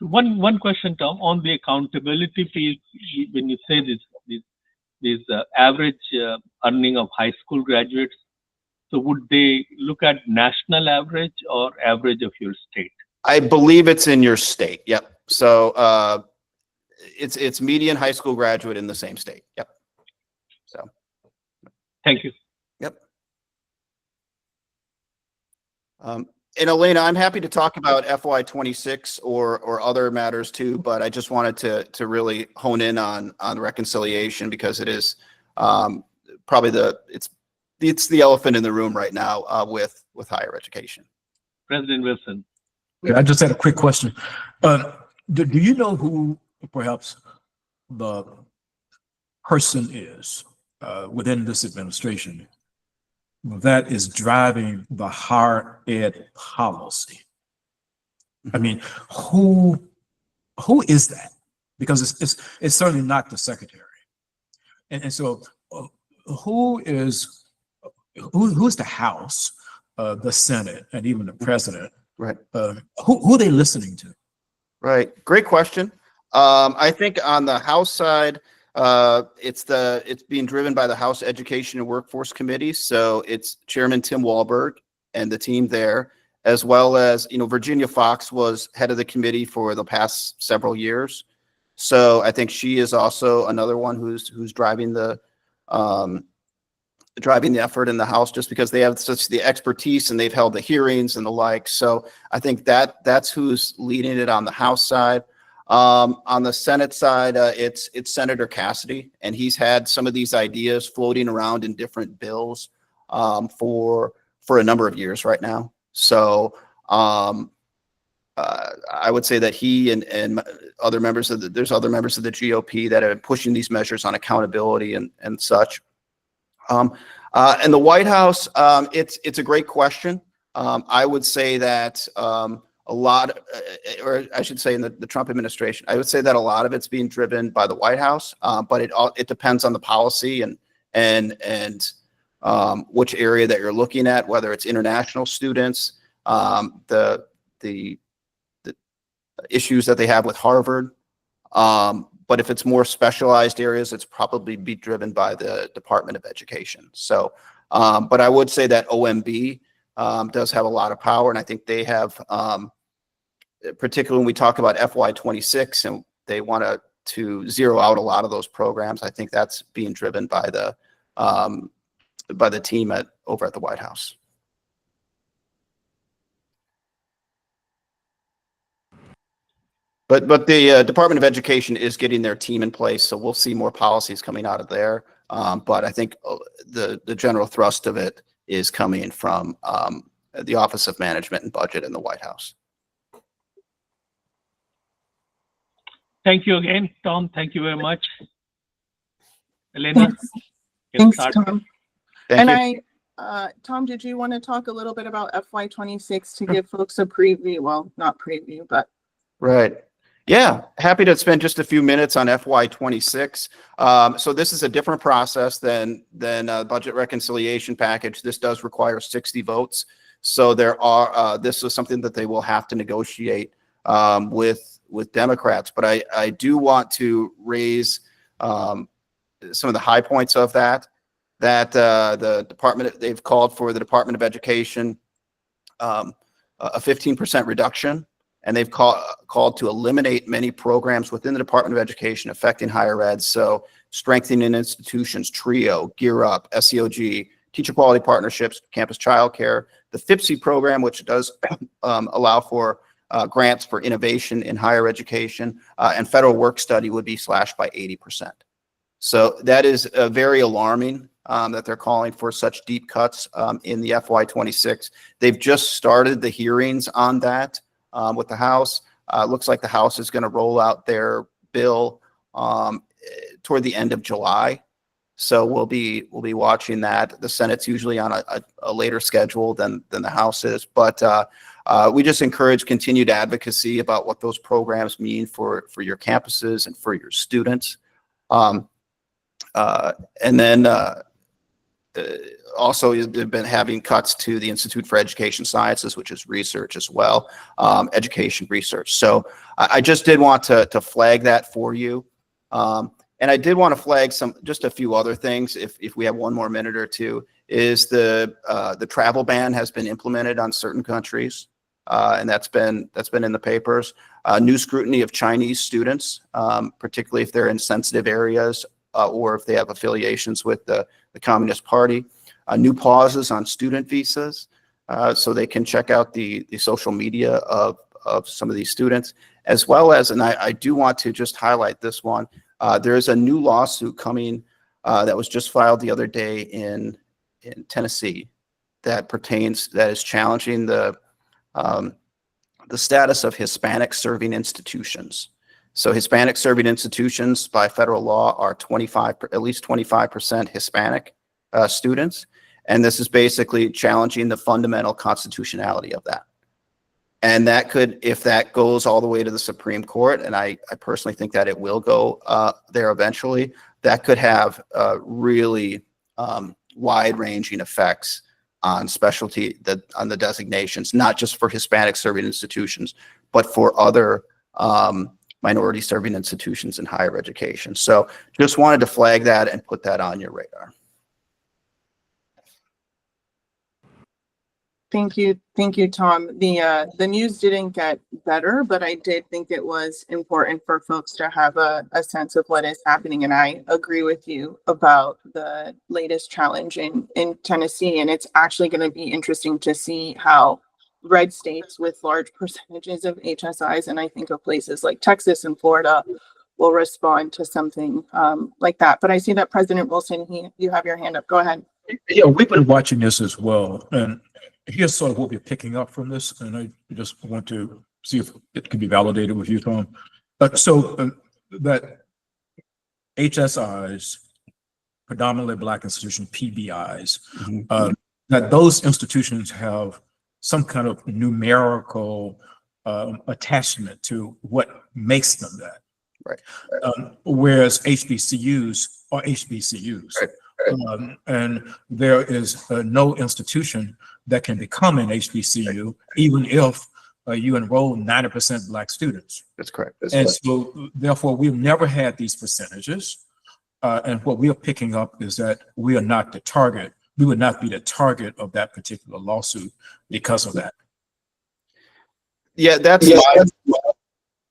One question, Tom, on the accountability piece. When you say this average earning of high school graduates, so would they look at national average or average of your state? I believe it's in your state. Yep. So it's median high school graduate in the same state. Yep. So. Thank you. Yep. And Elena, I'm happy to talk about FY26 or other matters too, but I just wanted to really hone in on reconciliation, because it is probably it's the elephant in the room right now with higher education. President Wilson. Okay, I just had a quick question. Do you know who perhaps the person is within this administration that is driving the higher ed policy. I mean, who is that? Because it's certainly not the secretary. And so who's the House, the Senate, and even the president? Right. Who are they listening to? Right. Great question. I think on the House side, it's being driven by the House Education and Workforce Committee. So it's Chairman Tim Walberg and the team there, as well as, Virginia Fox was head of the committee for the past several years. So I think she is also another one who's driving the effort in the House, just because they have such the expertise and they've held the hearings and the like. So I think that's who's leading it on the House side. On the Senate side, it's Senator Cassidy, and he's had some of these ideas floating around in different bills for a number of years right now. So I would say that he and other members there's other members of the GOP that are pushing these measures on accountability and such. And the White House, it's a great question. I would say that a lot, or I should say in the Trump administration, I would say that a lot of it's being driven by the White House, but it depends on the policy and which area that you're looking at, whether it's international students, the issues that they have with Harvard. But if it's more specialized areas, it's probably be driven by the Department of Education. So, but I would say that OMB does have a lot of power, and I think they have, particularly when we talk about FY26 and they want to zero out a lot of those programs, I think that's being driven by the team over at the White House. But the Department of Education is getting their team in place, so we'll see more policies coming out of there. But I think the general thrust of it is coming from the Office of Management and Budget in the White House. Thank you again, Tom. Thank you very much. Elena? Thanks, Tom. Thank you. Tom, did you want to talk a little bit about FY26 to give folks a preview? Well, not preview, but. Right. Yeah, happy to spend just a few minutes on FY26. So this is a different process than a budget reconciliation package. This does require 60 votes. So this is something that they will have to negotiate with Democrats. But I do want to raise some of the high points of that they've called for the Department of Education a 15% reduction. And they've called to eliminate many programs within the Department of Education affecting higher ed. So strengthening institutions, TRIO, Gear Up, SEOG, teacher quality partnerships, campus childcare, the FIPSE program, which does allow for grants for innovation in higher education, and federal work study would be slashed by 80%. So that is very alarming that they're calling for such deep cuts in the FY26. They've just started the hearings on that. With the House. Looks like the House is going to roll out their bill toward the end of July. So we'll be watching that. The Senate's usually on a later schedule than the House is. But we just encourage continued advocacy about what those programs mean for your campuses and for your students. And then also, they've been having cuts to the Institute for Education Sciences, which is research as well, education research. So I just did want to flag that for you. And I did want to flag just a few other things, if we have one more minute or two, is the travel ban has been implemented on certain countries. And that's been in the papers. New scrutiny of Chinese students, particularly if they're in sensitive areas or if they have affiliations with the Communist Party. New pauses on student visas, so they can check out the social media of some of these students, as well as, and I do want to just highlight this one, there is a new lawsuit coming that was just filed the other day in Tennessee that is challenging the status of Hispanic serving institutions. So Hispanic serving institutions by federal law are at least 25% Hispanic students. And this is basically challenging the fundamental constitutionality of that. And that could, if that goes all the way to the Supreme Court, and I personally think that it will go there eventually, that could have really wide-ranging effects on on the designations, not just for Hispanic serving institutions, but for other minority serving institutions in higher education. So just wanted to flag that and put that on your radar. Thank you, Tom. The news didn't get better, but I did think it was important for folks to have a sense of what is happening. And I agree with you about the latest challenge in Tennessee. And it's actually going to be interesting to see how red states with large percentages of HSIs, and I think of places like Texas and Florida, will respond to something like that. But I see that President Wilson, you have your hand up. Go ahead. Yeah, we've been watching this as well, and here's sort of what we're picking up from this, and I just want to see if it can be validated with you, Tom. That HSIs, predominantly Black institutions, PBIs, that those institutions have some kind of numerical attachment to what makes them that. Right. Whereas HBCUs are HBCUs. Right. And there is no institution that can become an HBCU, even if you enroll 90% Black students. That's correct. So therefore, we've never had these percentages. And what we are picking up is that we are not the target. We would not be the target of that particular lawsuit because of that. Yeah, that's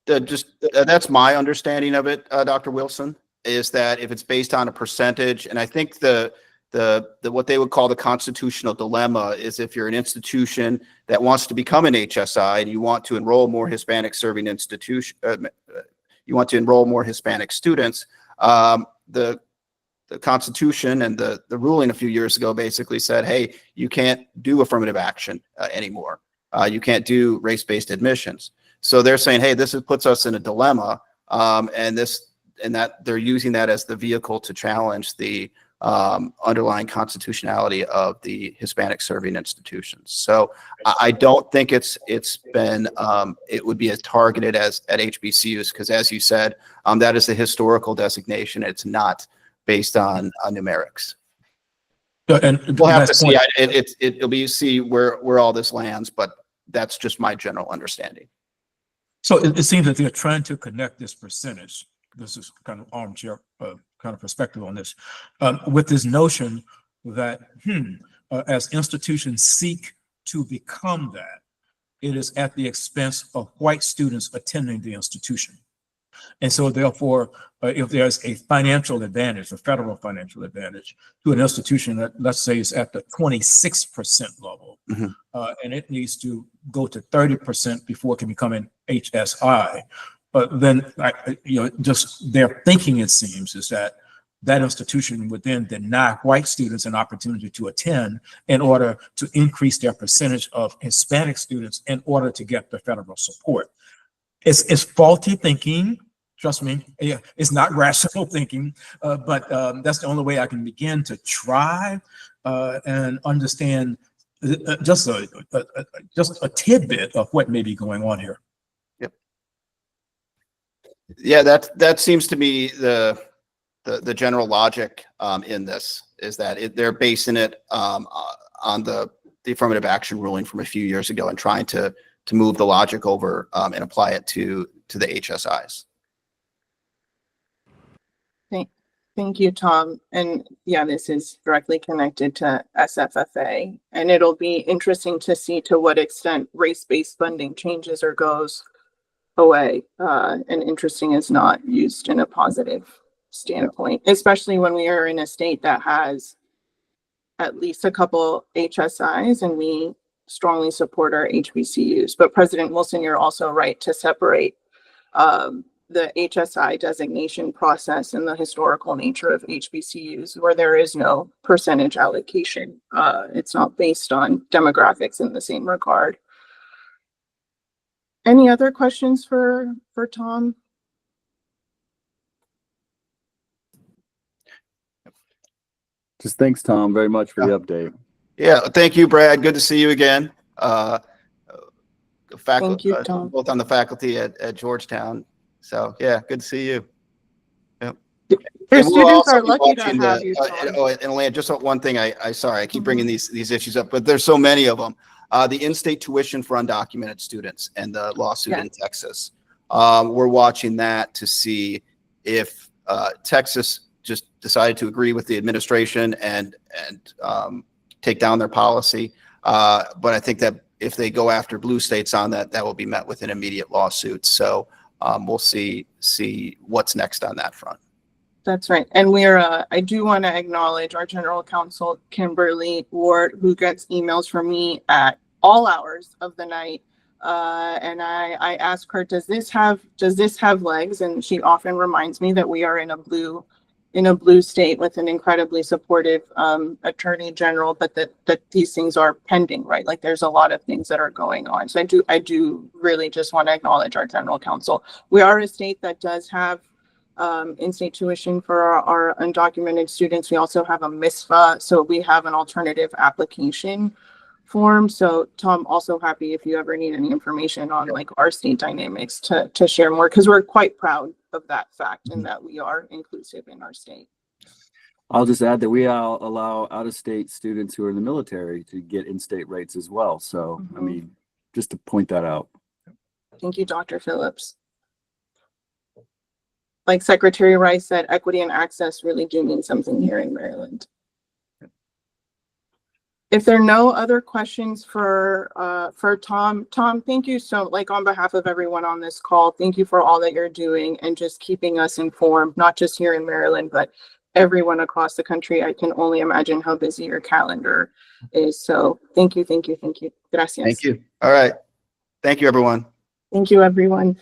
that's my understanding of it, Dr. Wilson, is that if it's based on a percentage, and I think the what they would call the constitutional dilemma is if you're an institution that wants to become an HSI and you want to enroll more Hispanic serving institution, you want to enroll more Hispanic students, the Constitution and the ruling a few years ago basically said, hey, you can't do affirmative action anymore. You can't do race-based admissions. So they're saying, hey, puts us in a dilemma, and that they're using that as the vehicle to challenge the underlying constitutionality of the Hispanic serving institutions. So I don't think it would be as targeted as at HBCUs, because as you said, that is the historical designation. It's not based on numerics. And we'll have to see. It'll be see where all this lands, but that's just my general understanding. So it seems that they're trying to connect this percentage. This is kind of armchair kind of perspective on this, with this notion that as institutions seek to become that, it is at the expense of white students attending the institution. And so therefore, if there's a financial advantage, a federal financial advantage to an institution that, let's say, is at the 26% level, and it needs to go to 30% before it can become an HSI, but then, just their thinking, it seems, is that that institution would then deny white students an opportunity to attend in order to increase their percentage of Hispanic students in order to get the federal support. It's faulty thinking. Trust me, it's not rational thinking, but that's the only way I can begin to try and understand just a tidbit of what may be going on here. Yep. Yeah, that seems to be the general logic in this, is that they're basing it on the affirmative action ruling from a few years ago and trying to move the logic over and apply it to the HSIs. Thank you, Tom. And yeah, this is directly connected to SFFA, and it'll be interesting to see to what extent race-based funding changes or goes away. And interesting is not used in a positive standpoint, especially when we are in a state that has at least a couple HSIs, and we strongly support our HBCUs. But President Wilson, you're also right to separate the HSI designation process and the historical nature of HBCUs, where there is no percentage allocation. It's not based on demographics in the same regard. Any other questions for Tom? Just thanks, Tom, very much for the update. Yeah, thank you, Brad. Good to see you again. Thank you, Tom. Both on the faculty at Georgetown. So yeah, good to see you. Yep. Your And we'll students also are be lucky to watching have you, Tom. and Elaine, just one thing. I sorry, I keep bringing these issues up, but there's so many of them. The in-state tuition for undocumented students and the lawsuit in Texas. We're watching that to see if Texas just decided to agree with the administration and take down their policy. But I think that if they go after blue states on that, that will be met with an immediate lawsuit. So we'll see what's next on that front. That's right. And we're, I do want to acknowledge our general counsel, Kimberly Ward, who gets emails from me at all hours of the night. And I ask her, does this have legs? And she often reminds me that we are in a blue state with an incredibly supportive attorney general, but that these things are pending, right? Like there's a lot of things that are going on. So I do really just want to acknowledge our general counsel. We are a state that does have in-state tuition for our undocumented students. We also have a MISFA, so we have an alternative application form. So Tom, also happy if you ever need any information on like our state dynamics to share more, because we're quite proud of that fact and that we are inclusive in our state. I'll just add that we allow out-of-state students who are in the military to get in-state rates as well. So, I mean, just to point that out. Thank you, Dr. Phillips. Like Secretary Rice said, equity and access really do mean something here in Maryland. If there are no other questions for Tom, thank you so, like on behalf of everyone on this call, thank you for all that you're doing and just keeping us informed, not just here in Maryland, but everyone across the country. I can only imagine how busy your calendar is. So thank you, thank you, thank you. Gracias. Thank you. All right. Thank you, everyone. Thank you, everyone.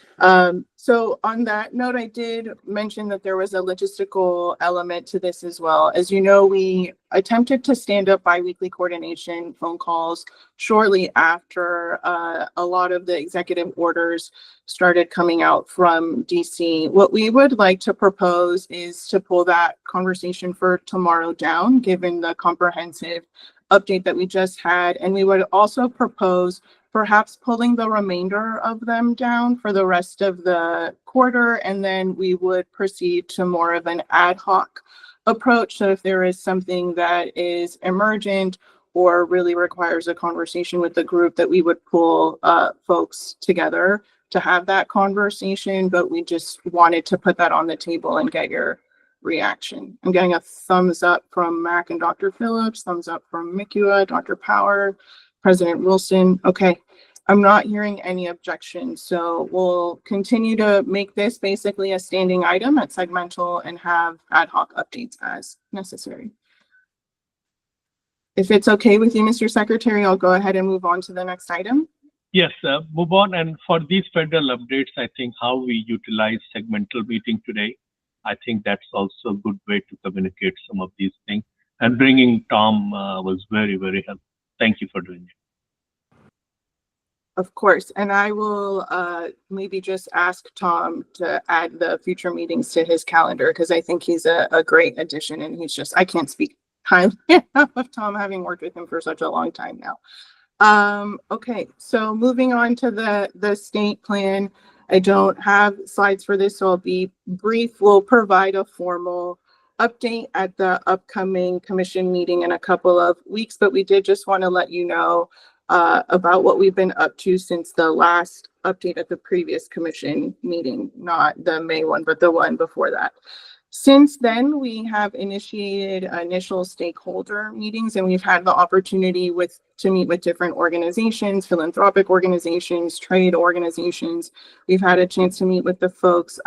So on that note, I did mention that there was a logistical element to this as well. As you know, we attempted to stand up biweekly coordination phone calls shortly after a lot of the executive orders started coming out from DC. What we would like to propose is to pull that conversation for tomorrow down, given the comprehensive update that we just had. And we would also propose perhaps pulling the remainder of them down for the rest of the quarter, and then we would proceed to more of an ad hoc approach. So if there is something that is emergent or really requires a conversation with the group, that we would pull folks together to have that conversation, but we just wanted to put that on the table and get your reaction. I'm getting a thumbs up from Mac and Dr. Phillips, thumbs up from Mikua, Dr. Power, President Wilson. Okay, I'm not hearing any objections. So we'll continue to make this basically a standing item at Segmental and have ad hoc updates as necessary. If it's okay with you, Mr. Secretary, I'll go ahead and move on to the next item. Yes, move on. And for these federal updates, I think how we utilize segmental meeting today, I think that's also a good way to communicate some of these things. And bringing Tom was very, very helpful. Thank you for doing it. Of course. And I will maybe just ask Tom to add the future meetings to his calendar, because I think he's a great addition, and he's just, I can't speak highly enough of Tom, having worked with him for such a long time now. Okay, so moving on to the state plan. I don't have slides for this, so I'll be brief. We'll provide a formal update at the upcoming commission meeting in a couple of weeks, but we did just want to let you know about what we've been up to since the last update at the previous commission meeting, not the May one, but the one before that. Since then, we have initiated initial stakeholder meetings, and we've had the opportunity to meet with different organizations, philanthropic organizations, trade organizations. We've had a chance to meet with the folks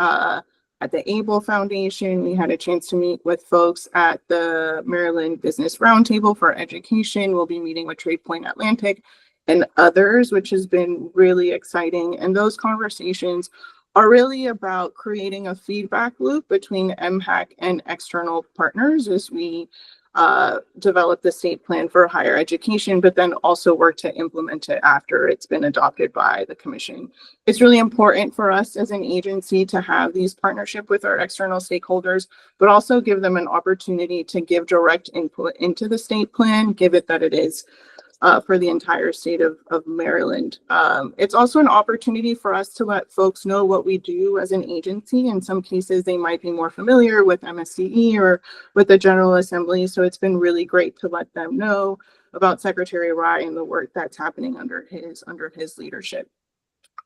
at the ABLE Foundation. We had a chance to meet with folks at the Maryland Business Roundtable for Education. We'll be meeting with Trade Point Atlantic and others, which has been really exciting. And those conversations are really about creating a feedback loop between MHAC and external partners as we develop the state plan for higher education, but then also work to implement it after it's been adopted by the commission. It's really important for us as an agency to have these partnership with our external stakeholders, but also give them an opportunity to give direct input into the state plan, give it that it is for the entire state of Maryland. It's also an opportunity for us to let folks know what we do as an agency. In some cases, they might be more familiar with MSCE or with the General Assembly. So it's been really great to let them know about Secretary Rye and the work that's happening under his leadership.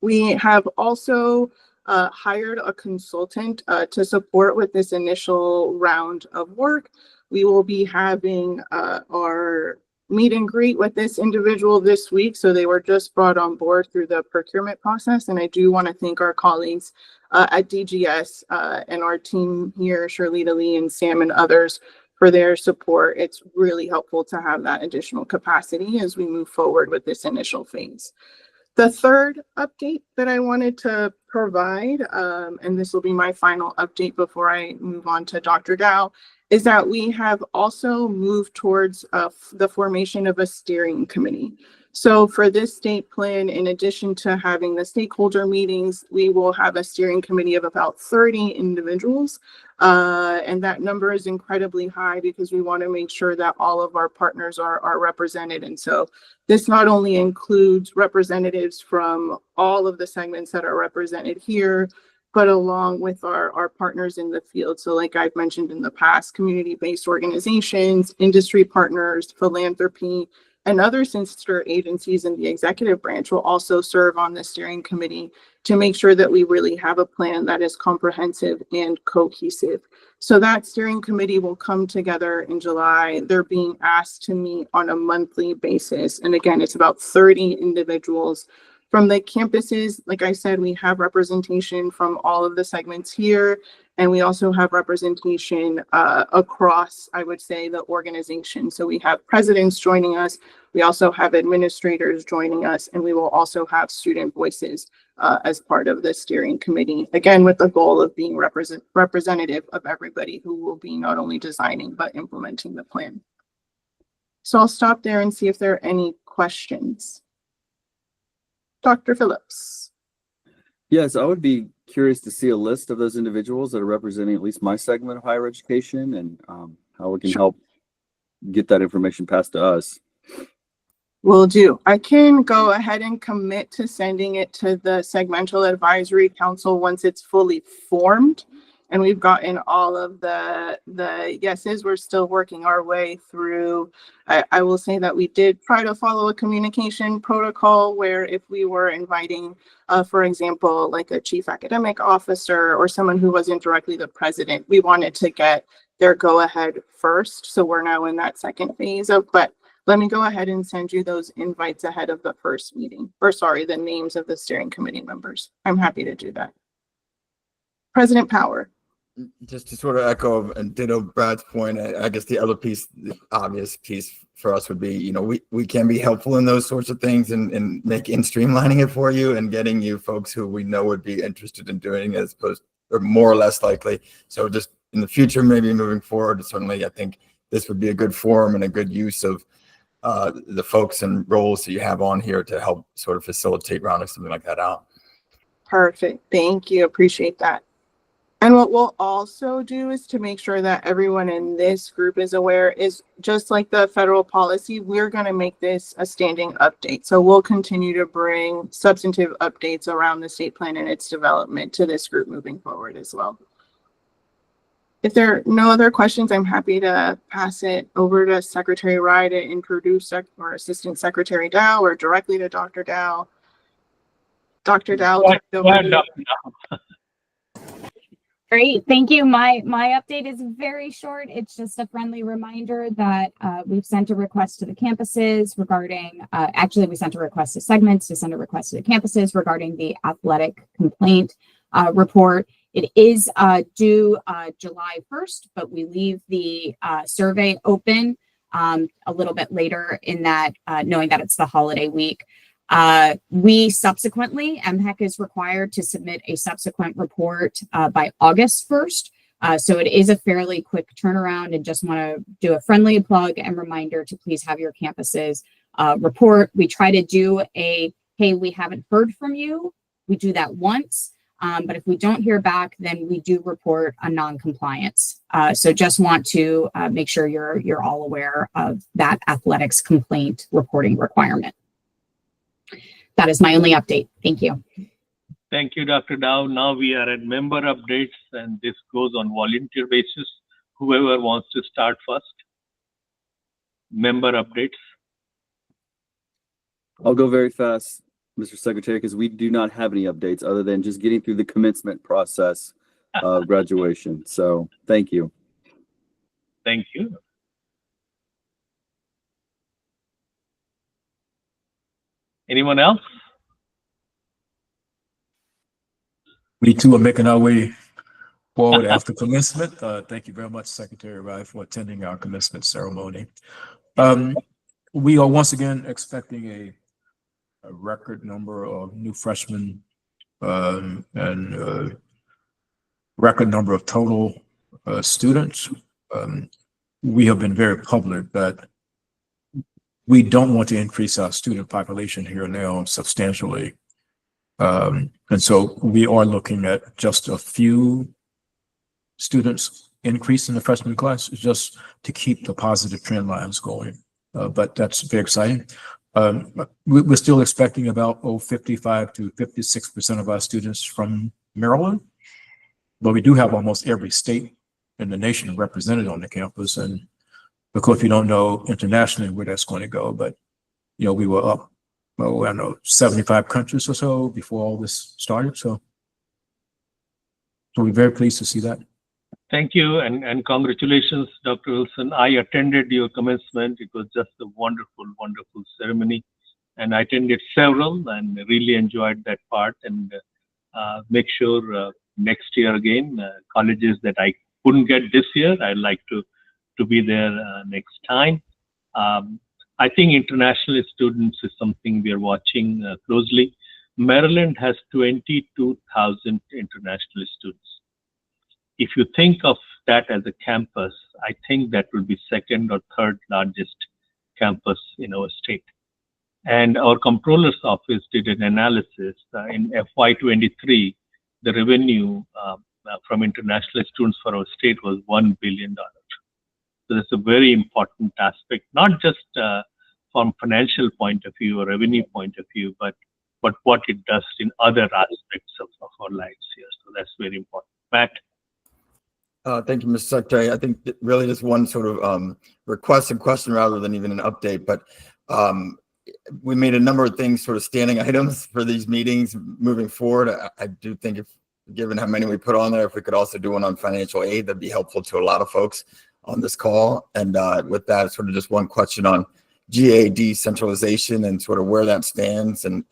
We have also hired a consultant to support with this initial round of work. We will be having our meet and greet with this individual this week. So they were just brought on board through the procurement process. And I do want to thank our colleagues at DGS and our team here, Shirlita Lee and Sam and others, for their support. It's really helpful to have that additional capacity as we move forward with this initial phase. The third update that I wanted to provide, and this will be my final update before I move on to Dr. Dow, is that we have also moved towards the formation of a steering committee. So for this state plan, in addition to having the stakeholder meetings, we will have a steering committee of about 30 individuals. And that number is incredibly high because we want to make sure that all of our partners are represented. And so this not only includes representatives from all of the segments that are represented here, but along with our partners in the field. So like I've mentioned in the past, community-based organizations, industry partners, philanthropy, and other sister agencies in the executive branch will also serve on the steering committee to make sure that we really have a plan that is comprehensive and cohesive. So that steering committee will come together in July. They're being asked to meet on a monthly basis. And again, it's about 30 individuals from the campuses. Like I said, we have representation from all of the segments here. And we also have representation across, I would say, the organization. So we have presidents joining us. We also have administrators joining us, and we will also have student voices as part of the steering committee, again, with the goal of being representative of everybody who will be not only designing, but implementing the plan. So I'll stop there and see if there are any questions. Dr. Phillips. Yes, I would be curious to see a list of those individuals that are representing at least my segment of higher education and how we can help get that information passed to us. Will do. I can go ahead and commit to sending it to the Segmental Advisory Council once it's fully formed. And we've gotten all of the yeses. We're still working our way through. I will say that we did try to follow a communication protocol where if we were inviting, for example, like a chief academic officer or someone who wasn't directly the president, we wanted to get their go ahead first. So we're now in that second phase of, but let me go ahead and send you those invites ahead of the first meeting, or sorry, the names of the steering committee members. I'm happy to do that. President Power. Just to sort of echo and ditto Brad's point, I guess the other piece, the obvious piece for us would be, you know, we can be helpful in those sorts of things and streamlining it for you and getting you folks who we know would be interested in doing as opposed or more or less likely. So just in the future, maybe moving forward, certainly I think this would be a good forum and a good use of the folks and roles that you have on here to help sort of facilitate rounding something like that out. Perfect. Thank you. Appreciate that. And what we'll also do is to make sure that everyone in this group is aware is just like the federal policy, we're going to make this a standing update. So we'll continue to bring substantive updates around the state plan and its development to this group moving forward as well. If there are no other questions, I'm happy to pass it over to Secretary Rye to introduce or Assistant Secretary Dow or directly to Dr. Dow. Dr. Dow. Go ahead, Dr. Dow. Great, thank you. My update is very short. It's just a friendly reminder that we've sent a request to the campuses regarding, actually we sent a request to segments to send a request to the campuses regarding the athletic complaint report. It is due July 1st, but we leave the survey open a little bit later in that, knowing that it's the holiday week. We subsequently, MHEC is required to submit a subsequent report by August 1st. So it is a fairly quick turnaround, and just want to do a friendly plug and reminder to please have your campuses report. We try to do a, hey, we haven't heard from you. We do that once. But if we don't hear back, then we do report a non-compliance. So just want to make sure you're all aware of that athletics complaint reporting requirement. That is my only update. Thank you. Thank you, Dr. Dow. Now we are at member updates, and this goes on volunteer basis. Whoever wants to start first. Member updates. I'll go very fast, Mr. Secretary, because we do not have any updates other than just getting through the commencement process of graduation. So thank you. Thank you. Anyone else? We too are making our way forward after commencement. Thank you very much, Secretary Wright, for attending our commencement ceremony. We are once again expecting a record number of new freshmen and record number of total students. We have been very public that we don't want to increase our student population here now substantially. And so we are looking at just a few students increase in the freshman class just to keep the positive trend lines going. But that's very exciting. We're still expecting about 55 to 56% of our students from Maryland, but we do have almost every state in the nation represented on the campus. And of course, we don't know internationally where that's going to go, but you know, we were up, well, I don't know, 75 countries or so before all this started. So we're very pleased to see that. Thank you, and congratulations, Dr. Wilson. I attended your commencement. It was just a wonderful, wonderful ceremony, and I attended several and really enjoyed that part. And make sure next year again, colleges that I couldn't get this year, I'd like to be there next time. I think international students is something we are watching closely. Maryland has 22,000 international students. If you think of that as a campus, I think that will be second or third largest campus in our state. And our comptroller's office did an analysis in FY23, the revenue from international students for our state was $1 billion. So that's a very important aspect, not just from financial point of view or revenue point of view, but what it does in other aspects of our lives here. So that's very important. Matt? Thank you, Mr. Secretary. I think really just one sort of request and question rather than even an update, but we made a number of things sort of standing items for these meetings moving forward. I do think if given how many we put on there, if we could also do one on financial aid, that'd be helpful to a lot of folks on this call. And with that, sort of just one question on GA decentralization and sort of where that stands and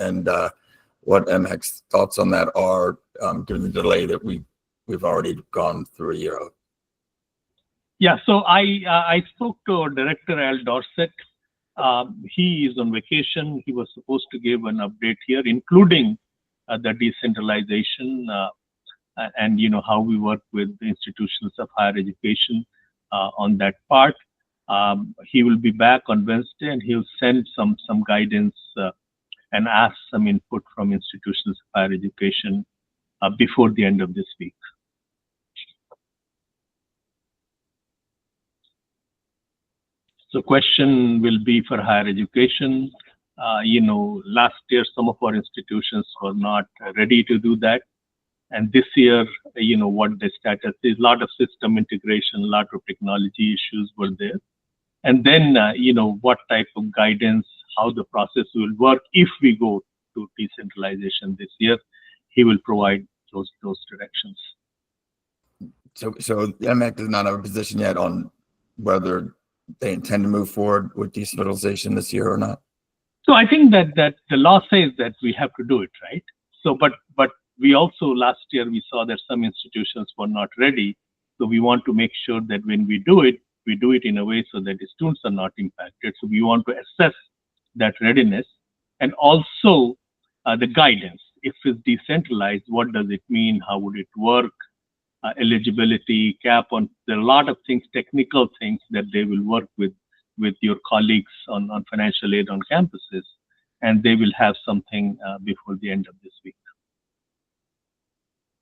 what MHEC's thoughts on that are, given the delay that we've already gone through a year of. Yeah, so I spoke to our director, Al Dorset. He is on vacation. He was supposed to give an update here, including the decentralization and how we work with the institutions of higher education on that part. He will be back on Wednesday, and he'll send some guidance and ask some input from institutions of higher education before the end of this week. So question will be for higher education. Last year, some of our institutions were not ready to do that. And this year, what the status is, a lot of system integration, a lot of technology issues were there. And then, what type of guidance, how the process will work if we go to decentralization this year, he will provide those directions. So MHEC does not have a position yet on whether they intend to move forward with decentralization this year or not? So I think that the law says that we have to do it, right? So, but we also last year we saw that some institutions were not ready. So we want to make sure that when we do it in a way so that the students are not impacted. So we want to assess that readiness and also the guidance. If it's decentralized, what does it mean? How would it work? eligibility, cap on, there are a lot of things, technical things that they will work with your colleagues on financial aid on campuses, and they will have something before the end of this week.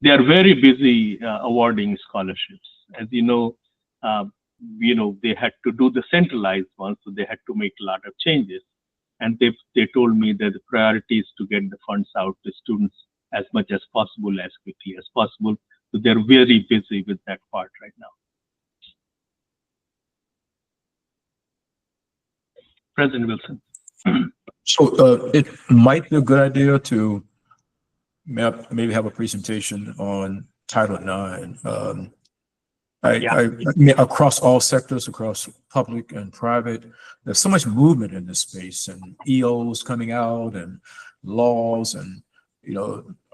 They are very busy awarding scholarships. As you know, they had to do the centralized one, so they had to make a lot of changes. And they told me that the priority is to get the funds out to students as much as possible, as quickly as possible. So they're very busy with that part right now. President Wilson. So it might be a good idea to maybe have a presentation on Title IX. I mean, across all sectors, across public and private, there's so much movement in this space, and EOs coming out and laws, and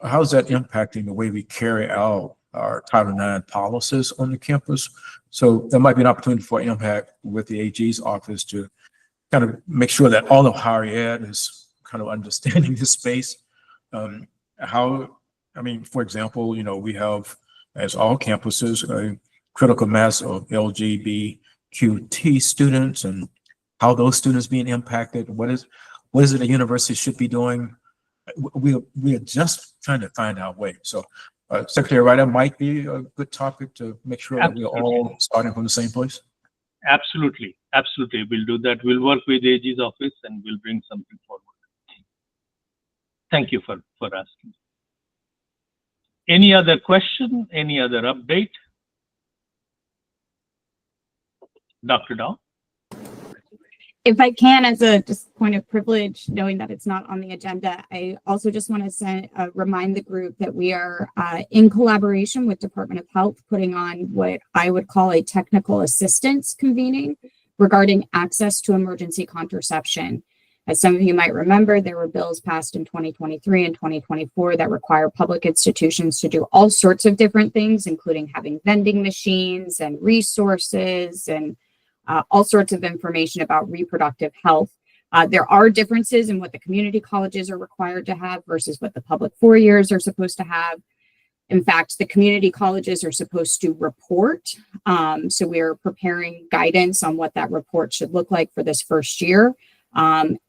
how's that impacting the way we carry out our Title IX policies on the campus? So there might be an opportunity for impact with the AG's office to kind of make sure that all of higher ed is kind of understanding this space. I mean, for example, we have, as all campuses, a critical mass of LGBTQT students, and how those students being impacted. What is it a university should be doing? We are just trying to find our way. So Secretary Wright, that might be a good topic to make sure that we're all starting from the same place. Absolutely. We'll do that. We'll work with AG's office and we'll bring something forward. Thank you for asking. Any other question? Any other update? Dr. Dow? If I can, as a just point of privilege, knowing that it's not on the agenda, I also just want to remind the group that we are in collaboration with Department of Health putting on what I would call a technical assistance convening regarding access to emergency contraception. As some of you might remember, there were bills passed in 2023 and 2024 that require public institutions to do all sorts of different things, including having vending machines and resources and all sorts of information about reproductive health. There are differences in what the community colleges are required to have versus what the public 4 years are supposed to have. In fact, the community colleges are supposed to report. So we are preparing guidance on what that report should look like for this first year.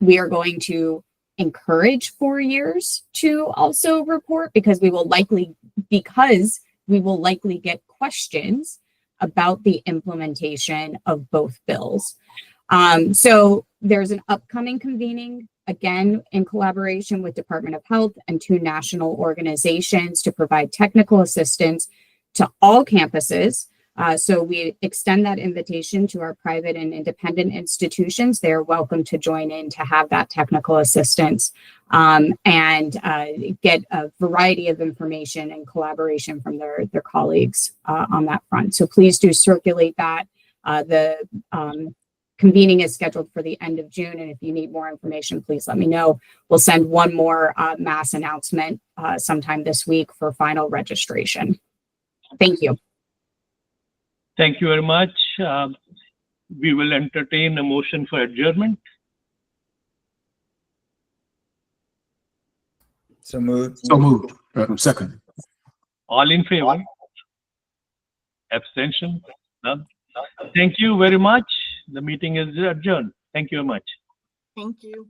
We are going to encourage 4 years to also report because we will likely get questions about the implementation of both bills. So there's an upcoming convening, again, in collaboration with Department of Health and 2 national organizations to provide technical assistance to all campuses. So we extend that invitation to our private and independent institutions. They're welcome to join in to have that technical assistance and get a variety of information and collaboration from their colleagues on that front. So please do circulate that. The convening is scheduled for the end of June. And if you need more information, please let me know. We'll send one more mass announcement sometime this week for final registration. Thank you. Thank you very much. We will entertain a motion for adjournment. So moved. Second. All in favor? Abstention? None? Thank you very much. The meeting is adjourned. Thank you very much. Thank you.